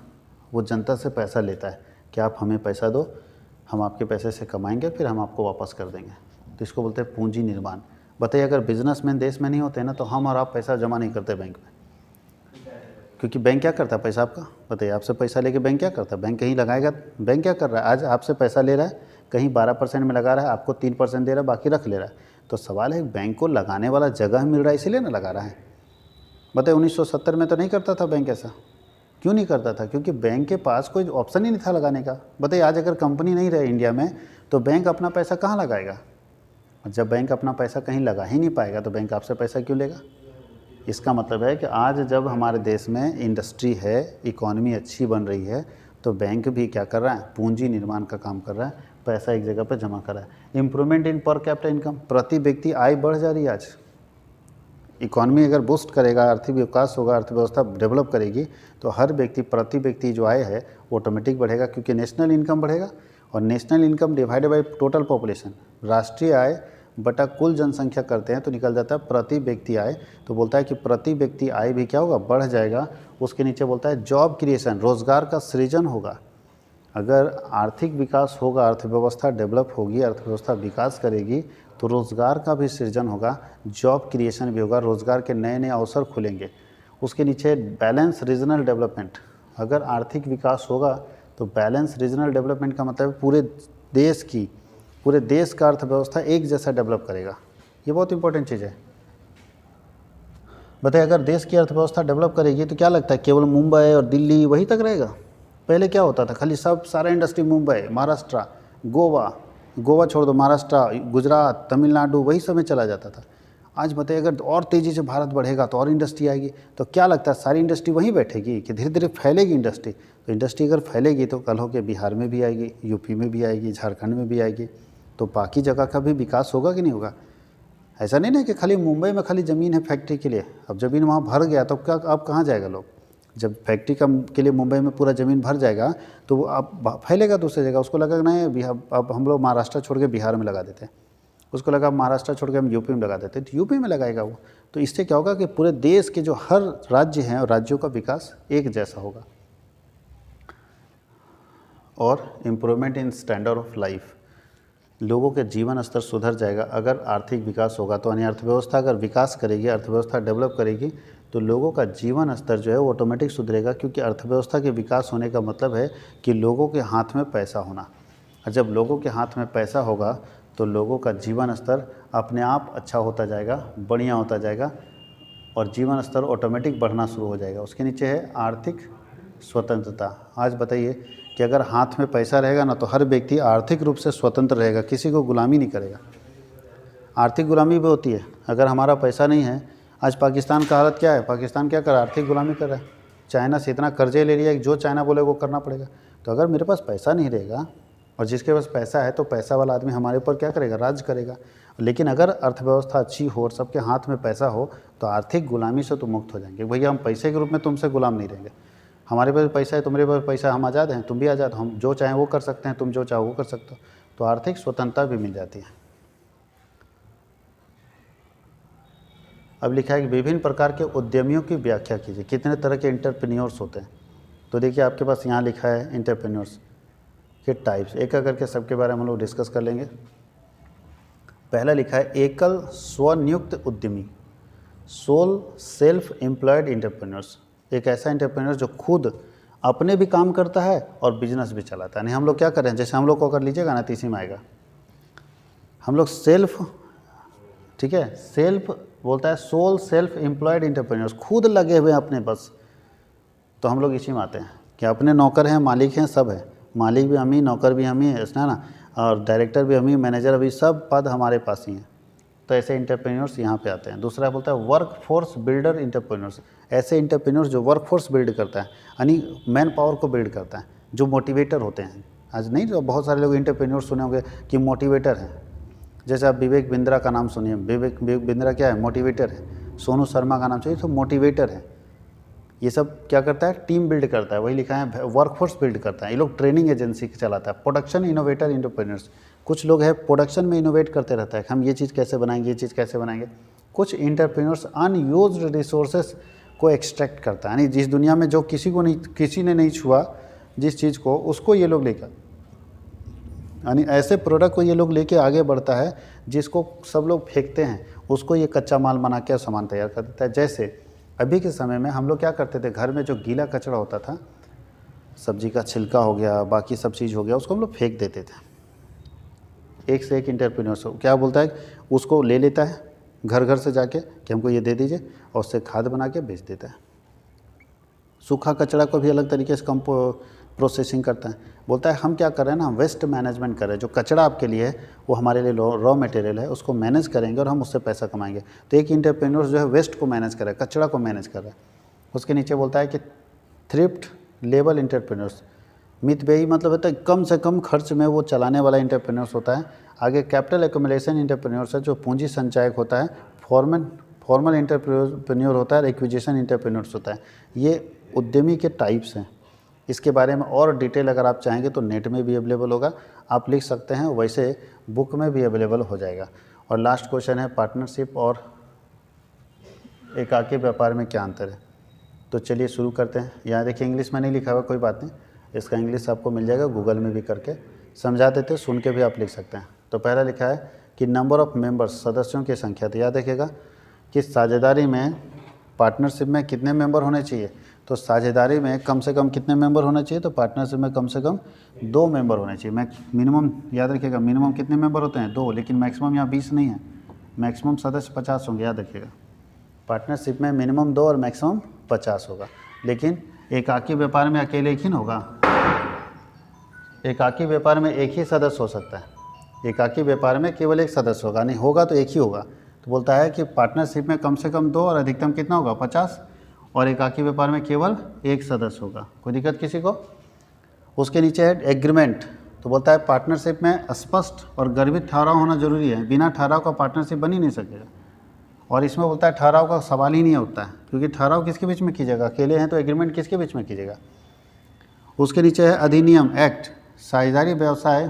वो जनता से पैसा लेता है कि आप हमें पैसा दो, हम आपके पैसे से कमाएंगे, फिर हम आपको वापस कर देंगे। तो इसको बोलते हैं पूंजी निर्माण। बताइए अगर बिजनेसमैन देश में नहीं होते ना तो हम और आप पैसा जमा नहीं करते बैंक में, क्योंकि बैंक क्या करता है पैसा आपका? बताइए आपसे पैसा लेके बैंक क्या करता है? बैंक कहीं लगाएगा? बैंक क्या कर रहा है? आज आपसे पैसा ले रहा है, कहीं 12% में लगा रहा है, आपको 3% दे रहा है, बाकी रख ले रहा है। तो सवाल है बैंक को लगाने वाला जगह मिल रहा है इसीलिए ना लगा रहा है। बताइए 1970 में तो नहीं करता था बैंक ऐसा। क्यों नहीं करता था? क्योंकि बैंक के पास कोई ऑप्शन ही नहीं था लगाने का। बताइए आज अगर कंपनी नहीं रहे इंडिया में तो बैंक अपना पैसा कहाँ लगाएगा? जब बैंक अपना पैसा कहीं लगा ही नहीं पाएगा तो बैंक आपसे पैसा क्यों लेगा? इसका मतलब है कि आज जब हमारे देश में इंडस्ट्री है, इकोनॉमी अच्छी बन रही है, तो बैंक भी क्या कर रहा है? पूंजी निर्माण का काम कर रहा है, पैसा एक जगह पर जमा कर रहा है। Improvement in per capita income, प्रति व्यक्ति आय बढ़ जा रही है। आज इकोनॉमी अगर बूस्ट करेगा, आर्थिक विकास होगा, अर्थव्यवस्था डेवलप करेगी तो हर व्यक्ति प्रति व्यक्ति जो आय है वो ऑटोमेटिक बढ़ेगा, क्योंकि नेशनल इनकम बढ़ेगा। और national income divided by total population, राष्ट्रीय आय बटा कुल जनसंख्या करते हैं तो निकल जाता है प्रति व्यक्ति आय। तो बोलता है कि प्रति व्यक्ति आय भी क्या होगा? बढ़ जाएगा। उसके नीचे बोलता है जॉब क्रिएशन, रोज़गार का सृजन होगा। अगर आर्थिक विकास होगा, अर्थव्यवस्था डेवलप होगी, अर्थव्यवस्था विकास करेगी तो रोज़गार का भी सृजन होगा, जॉब क्रिएशन भी होगा, रोज़गार के नए नए अवसर खुलेंगे। उसके नीचे बैलेंस रीजनल डेवलपमेंट, अगर आर्थिक विकास होगा तो बैलेंस रीजनल डेवलपमेंट का मतलब पूरे देश का अर्थव्यवस्था एक जैसा डेवलप करेगा। ये बहुत इंपॉर्टेंट चीज़ है। बताइए अगर देश की अर्थव्यवस्था डेवलप करेगी तो क्या लगता है केवल मुंबई और दिल्ली वहीं तक रहेगा? पहले क्या होता था? खाली सारा इंडस्ट्री मुंबई, महाराष्ट्र, गोवा छोड़ दो, महाराष्ट्र, गुजरात, तमिलनाडु वही सब में चला जाता था। आज बताइए अगर और तेज़ी से भारत बढ़ेगा तो और इंडस्ट्री आएगी, तो क्या लगता है सारी इंडस्ट्री वहीं बैठेगी कि धीरे धीरे फैलेगी इंडस्ट्री? तो इंडस्ट्री अगर फैलेगी तो कल हो के बिहार में भी आएगी, यूपी में भी आएगी, झारखंड में भी आएगी, तो बाकी जगह का भी विकास होगा कि नहीं होगा। ऐसा नहीं ना कि खाली मुंबई में खाली ज़मीन है फैक्ट्री के लिए, अब ज़मीन वहाँ भर गया तो क्या अब कहाँ जाएगा लोग। जब फैक्ट्री के लिए मुंबई में पूरा ज़मीन भर जाएगा तो वो अब फैलेगा दूसरी जगह। उसको लगा नहीं बिहार, अब हम लोग महाराष्ट्र छोड़ के बिहार में लगा देते हैं, उसको लगा महाराष्ट्र छोड़ के हम यूपी में लगा देते हैं, तो यूपी में लगाएगा वो। तो इससे क्या होगा कि पूरे देश के जो हर राज्य हैं और राज्यों का विकास एक जैसा होगा। और improvement in standard of life, लोगों के जीवन स्तर सुधर जाएगा अगर आर्थिक विकास होगा। तो यानी अर्थव्यवस्था अगर विकास करेगी, अर्थव्यवस्था डेवलप करेगी, तो लोगों का जीवन स्तर जो है वो ऑटोमेटिक सुधरेगा, क्योंकि अर्थव्यवस्था के विकास होने का मतलब है कि लोगों के हाथ में पैसा होना। और जब लोगों के हाथ में पैसा होगा तो लोगों का जीवन स्तर अपने आप अच्छा होता जाएगा, बढ़िया होता जाएगा, और जीवन स्तर ऑटोमेटिक बढ़ना शुरू हो जाएगा। उसके नीचे है आर्थिक स्वतंत्रता। आज बताइए कि अगर हाथ में पैसा रहेगा ना तो हर व्यक्ति आर्थिक रूप से स्वतंत्र रहेगा, किसी को गुलामी नहीं करेगा। आर्थिक गुलामी भी होती है अगर हमारा पैसा नहीं है। आज पाकिस्तान का हालत क्या है, पाकिस्तान क्या कर रहा है, आर्थिक गुलामी कर रहा है। चाइना से इतना कर्जे ले लिया है कि जो चाइना बोले वो करना पड़ेगा। तो अगर मेरे पास पैसा नहीं रहेगा, और जिसके पास पैसा है तो पैसा वाला आदमी हमारे ऊपर क्या करेगा, राज करेगा। लेकिन अगर अर्थव्यवस्था अच्छी हो और सबके हाथ में पैसा हो तो आर्थिक गुलामी से तो मुक्त हो जाएंगे। भैया हम पैसे के रूप में तुमसे गुलाम नहीं रहेंगे, हमारे पास पैसा है, तुम्हारे पास पैसा, हम आज़ाद हैं, तुम भी आज़ाद, हम जो चाहें वो कर सकते हैं, तुम जो चाहो वो कर सकते हो। तो आर्थिक स्वतंत्रता भी मिल जाती है। अब लिखा है कि विभिन्न प्रकार के उद्यमियों की व्याख्या कीजिए। कितने तरह के एंटरप्रेन्योर्स होते हैं, तो देखिए आपके पास यहाँ लिखा है एंटरप्रेन्योर्स के टाइप्स। एक एक करके सबके बारे में हम लोग डिस्कस कर लेंगे। पहला लिखा है एकल स्वनियुक्त उद्यमी, सोल सेल्फ एम्प्लॉयड एंटरप्रेन्योर्स। एक ऐसा एंटरप्रेन्योर जो खुद अपने भी काम करता है और बिजनेस भी चलाता है। नहीं हम लोग क्या कर रहे हैं, जैसे हम लोग को कर लीजिएगा ना तो इसी में आएगा, हम लोग सेल्फ, ठीक है, सेल्फ बोलता है, सोल सेल्फ एम्प्लॉयड एंटरप्रेन्योर्स, खुद लगे हुए हैं अपने बस। तो हम लोग इसी में आते हैं कि अपने नौकर हैं, मालिक हैं, सब है, मालिक भी हम ही, नौकर भी हम ही है ना, और डायरेक्टर भी हम ही, मैनेजर भी, सब पद हमारे पास ही हैं। तो ऐसे एंटरप्रेन्योर्स यहाँ पे आते हैं। दूसरा बोलता है वर्क फोर्स बिल्डर एंटरप्रेन्योर्स, ऐसे एंटरप्रेन्योर्स जो वर्क फोर्स बिल्ड करता है, यानी मैन पावर को बिल्ड करता है, जो मोटिवेटर होते हैं। आज नहीं तो बहुत सारे लोग एंटरप्रेन्योर्स सुने होंगे कि मोटिवेटर हैं, जैसे आप विवेक बिंद्रा का नाम सुनिए, विवेक बिंद्रा क्या है, मोटिवेटर है। सोनू शर्मा का नाम सुनिए तो मोटिवेटर है। ये सब क्या करता है, टीम बिल्ड करता है, वही लिखा है वर्कफोर्स बिल्ड करता है। ये लोग ट्रेनिंग एजेंसी चलाता है। प्रोडक्शन इनोवेटर एंटरप्रेन्योर्स, कुछ लोग हैं प्रोडक्शन में इनोवेट करते रहता है, हम ये चीज़ कैसे बनाएंगे, ये चीज़ कैसे बनाएंगे। कुछ एंटरप्रेन्योर्स अनयूज्ड रिसोर्सेज को एक्सट्रैक्ट करता है, यानी जिस दुनिया में जो किसी ने नहीं छुआ जिस चीज़ को, उसको ये लोग लेकर, यानी ऐसे प्रोडक्ट को ये लोग लेके आगे बढ़ता है जिसको सब लोग फेंकते हैं, उसको ये कच्चा माल बना के सामान तैयार कर देता है। जैसे अभी के समय में हम लोग क्या करते थे, घर में जो गीला कचरा होता था, सब्जी का छिलका हो गया, बाकी सब चीज़ हो गया, उसको हम लोग फेंक देते थे। एक से एक एंटरप्रेन्योर क्या बोलता है, उसको ले लेता है घर घर से जाके कि हमको ये दे दीजिए, और उससे खाद बना के बेच देता है। सूखा कचरा को भी अलग तरीके से प्रोसेसिंग करता है। बोलता है हम क्या कर रहे हैं ना, वेस्ट मैनेजमेंट कर रहे हैं, जो कचरा आपके लिए है वो हमारे लिए रॉ मटेरियल है, उसको मैनेज करेंगे और हम उससे पैसा कमाएंगे। तो एक एंटरप्रेन्योर जो है वेस्ट को मैनेज कर रहा है, कचरा को मैनेज कर रहा है। उसके नीचे बोलता है कि थ्रिफ्ट लेवल एंटरप्रेन्योर्स, मितव्ययी मतलब होता है कम से कम खर्च में वो चलाने वाला एंटरप्रेन्योर्स होता है। आगे कैपिटल एक्युमुलेशन एंटरप्रेन्योर्स है, जो पूंजी संचयक होता है। फॉर्मल एंटरप्रेन्योर होता है, एक्विजिशन एंटरप्रेन्योर्स होता है। ये उद्यमी के टाइप्स हैं। इसके बारे में और डिटेल अगर आप चाहेंगे तो नेट में भी अवेलेबल होगा, आप लिख सकते हैं, वैसे बुक में भी अवेलेबल हो जाएगा। और लास्ट क्वेश्चन है पार्टनरशिप और एकाकी व्यापार में क्या अंतर है। तो चलिए शुरू करते हैं। यहाँ देखिए इंग्लिश में नहीं लिखा हुआ, कोई बात नहीं, इसका इंग्लिश आपको मिल जाएगा, गूगल में भी करके समझा देते, सुन के भी आप लिख सकते हैं। तो पहला लिखा है कि नंबर ऑफ़ मेंबर्स, सदस्यों की संख्या। तो याद रखिएगा कि साझेदारी में, पार्टनरशिप में कितने मेंबर होने चाहिए, तो साझेदारी में कम से कम कितने मेंबर होने चाहिए, तो पार्टनरशिप में कम से कम 2 मेंबर होने चाहिए। मिनिमम याद रखिएगा, मिनिमम कितने मेंबर होते हैं, 2, लेकिन मैक्सिमम यहाँ 20 नहीं है, मैक्सिमम सदस्य 50 होंगे, याद रखिएगा। पार्टनरशिप में मिनिमम 2 और मैक्सिमम 50 होगा। लेकिन एकाकी व्यापार में अकेले एक ही ना होगा, एकाकी व्यापार में एक ही सदस्य हो सकता है, एकाकी व्यापार में केवल एक सदस्य होगा, नहीं होगा तो एक ही होगा। तो बोलता है कि पार्टनरशिप में कम से कम 2 और अधिकतम कितना होगा, 50, और एकाकी व्यापार में केवल एक सदस्य होगा। कोई दिक्कत किसी को। उसके नीचे है एग्रीमेंट। तो बोलता है पार्टनरशिप में स्पष्ट और गर्भित ठहराव होना जरूरी है, बिना ठहराव का पार्टनरशिप बन ही नहीं सकेगा। और इसमें बोलता है ठहराव का सवाल ही नहीं उठता है, क्योंकि ठहराव किसके बीच में कीजिएगा, अकेले हैं तो एग्रीमेंट किसके बीच में कीजिएगा। उसके नीचे है अधिनियम एक्ट, साझेदारी व्यवसाय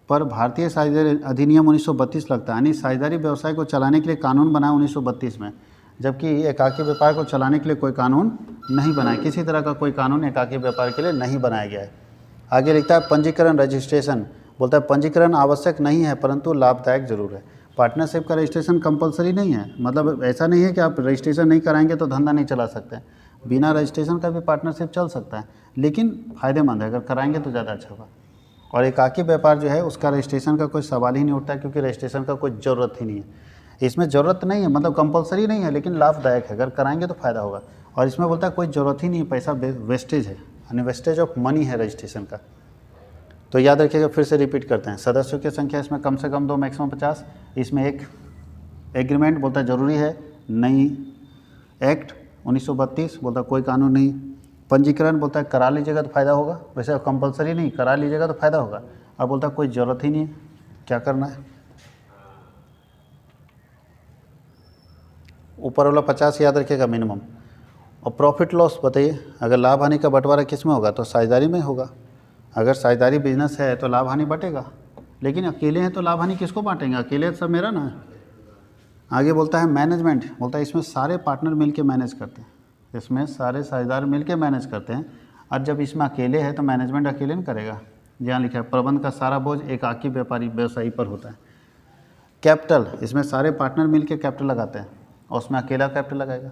पर भारतीय साझेदारी अधिनियम 1932 लगता है, यानी साझेदारी व्यवसाय को चलाने के लिए कानून बना 1932 में, जबकि एकाकी व्यापार को चलाने के लिए कोई कानून नहीं बनाया, किसी तरह का कोई कानून एकाकी व्यापार के लिए नहीं बनाया गया है। आगे लिखता है पंजीकरण रजिस्ट्रेशन, बोलता है पंजीकरण आवश्यक नहीं है परंतु लाभदायक जरूर है। पार्टनरशिप का रजिस्ट्रेशन कंपलसरी नहीं है, मतलब ऐसा नहीं है कि आप रजिस्ट्रेशन नहीं कराएंगे तो धंधा नहीं चला सकते, बिना रजिस्ट्रेशन का भी पार्टनरशिप चल सकता है, लेकिन फ़ायदेमंद है, अगर कराएंगे तो ज़्यादा अच्छा होगा। और एकाकी व्यापार जो है उसका रजिस्ट्रेशन का कोई सवाल ही नहीं उठता, क्योंकि रजिस्ट्रेशन का कोई ज़रूरत ही नहीं है, इसमें ज़रूरत नहीं है, मतलब कंपलसरी नहीं है लेकिन लाभदायक है, अगर कराएंगे तो फ़ायदा होगा। और इसमें बोलता है कोई ज़रूरत ही नहीं है, पैसा वेस्टेज है, यानी वेस्टेज ऑफ मनी है रजिस्ट्रेशन का। तो याद रखिएगा, फिर से रिपीट करते हैं, सदस्यों की संख्या इसमें कम से कम 2, मैक्सिमम 50। इसमें एक एग्रीमेंट बोलता है ज़रूरी है, नई एक्ट 1932 बोलता है कोई कानून नहीं। पंजीकरण बोलता है करा लीजिएगा तो फ़ायदा होगा, वैसे कंपलसरी नहीं, करा लीजिएगा तो फ़ायदा होगा। अब बोलता है कोई ज़रूरत ही नहीं है, क्या करना है, ऊपर वाला 50 याद रखिएगा मिनिमम। और प्रॉफिट लॉस बताइए, अगर लाभ हानि का बंटवारा किस में होगा, तो साझेदारी में होगा। अगर साझेदारी बिजनेस है तो लाभ हानि बटेगा, लेकिन अकेले हैं तो लाभ हानि किसको बांटेंगे, अकेले सब मेरा ना है। आगे बोलता है मैनेजमेंट, बोलता है इसमें सारे पार्टनर मिलके मैनेज करते हैं, इसमें सारे साझेदार मिलके मैनेज करते हैं। और जब इसमें अकेले है तो मैनेजमेंट अकेले नहीं करेगा, जहाँ लिखा है प्रबंध का सारा बोझ एकाकी व्यापारी व्यवसायी पर होता है। कैपिटल, इसमें सारे पार्टनर मिलके कैपिटल लगाते हैं और उसमें अकेला कैपिटल लगाएगा।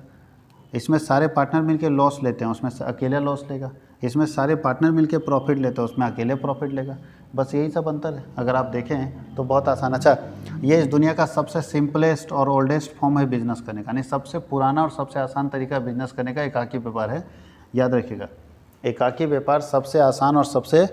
इसमें सारे पार्टनर मिलके लॉस लेते हैं, उसमें अकेला लॉस लेगा। इसमें सारे पार्टनर मिलके प्रॉफिट लेते हैं, उसमें अकेले प्रॉफिट लेगा। बस यही सब अंतर है, अगर आप देखें तो बहुत आसान। अच्छा, ये इस दुनिया का सबसे सिंपलेस्ट और ओल्डेस्ट फॉर्म है बिजनेस करने का, यानी सबसे पुराना और सबसे आसान तरीका बिजनेस करने का एकाकी व्यापार है। याद रखिएगा, एकाकी व्यापार सबसे आसान और सबसे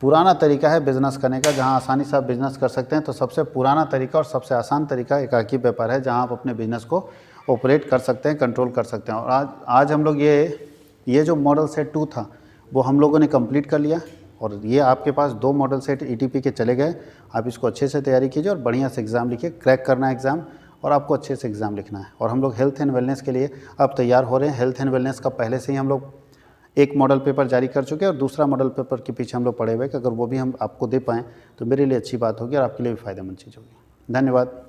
पुराना तरीका है बिजनेस करने का, जहां आसानी से आप बिजनेस कर सकते हैं। तो सबसे पुराना तरीका और सबसे आसान तरीका एकाकी व्यापार है, जहां आप अपने बिजनेस को ऑपरेट कर सकते हैं, कंट्रोल कर सकते हैं। और आज हम लोग ये जो मॉडल सेट 2 था वो हम लोगों ने कंप्लीट कर लिया, और ये आपके पास 2 मॉडल सेट ETP के चले गए। आप इसको अच्छे से तैयारी कीजिए और बढ़िया से एग्ज़ाम लिखिए, क्रैक करना है एग्ज़ाम, और आपको अच्छे से एग्ज़ाम लिखना है। और हम लोग हेल्थ एंड वेलनेस के लिए अब तैयार हो रहे हैं। हेल्थ एंड वेलनेस का पहले से ही हम लोग एक मॉडल पेपर जारी कर चुके हैं, और दूसरा मॉडल पेपर के पीछे हम लोग पड़े हुए कि अगर वो भी हम आपको दे पाएँ तो मेरे लिए अच्छी बात होगी और आपके लिए भी फ़ायदेमंद चीज़ होगी। धन्यवाद।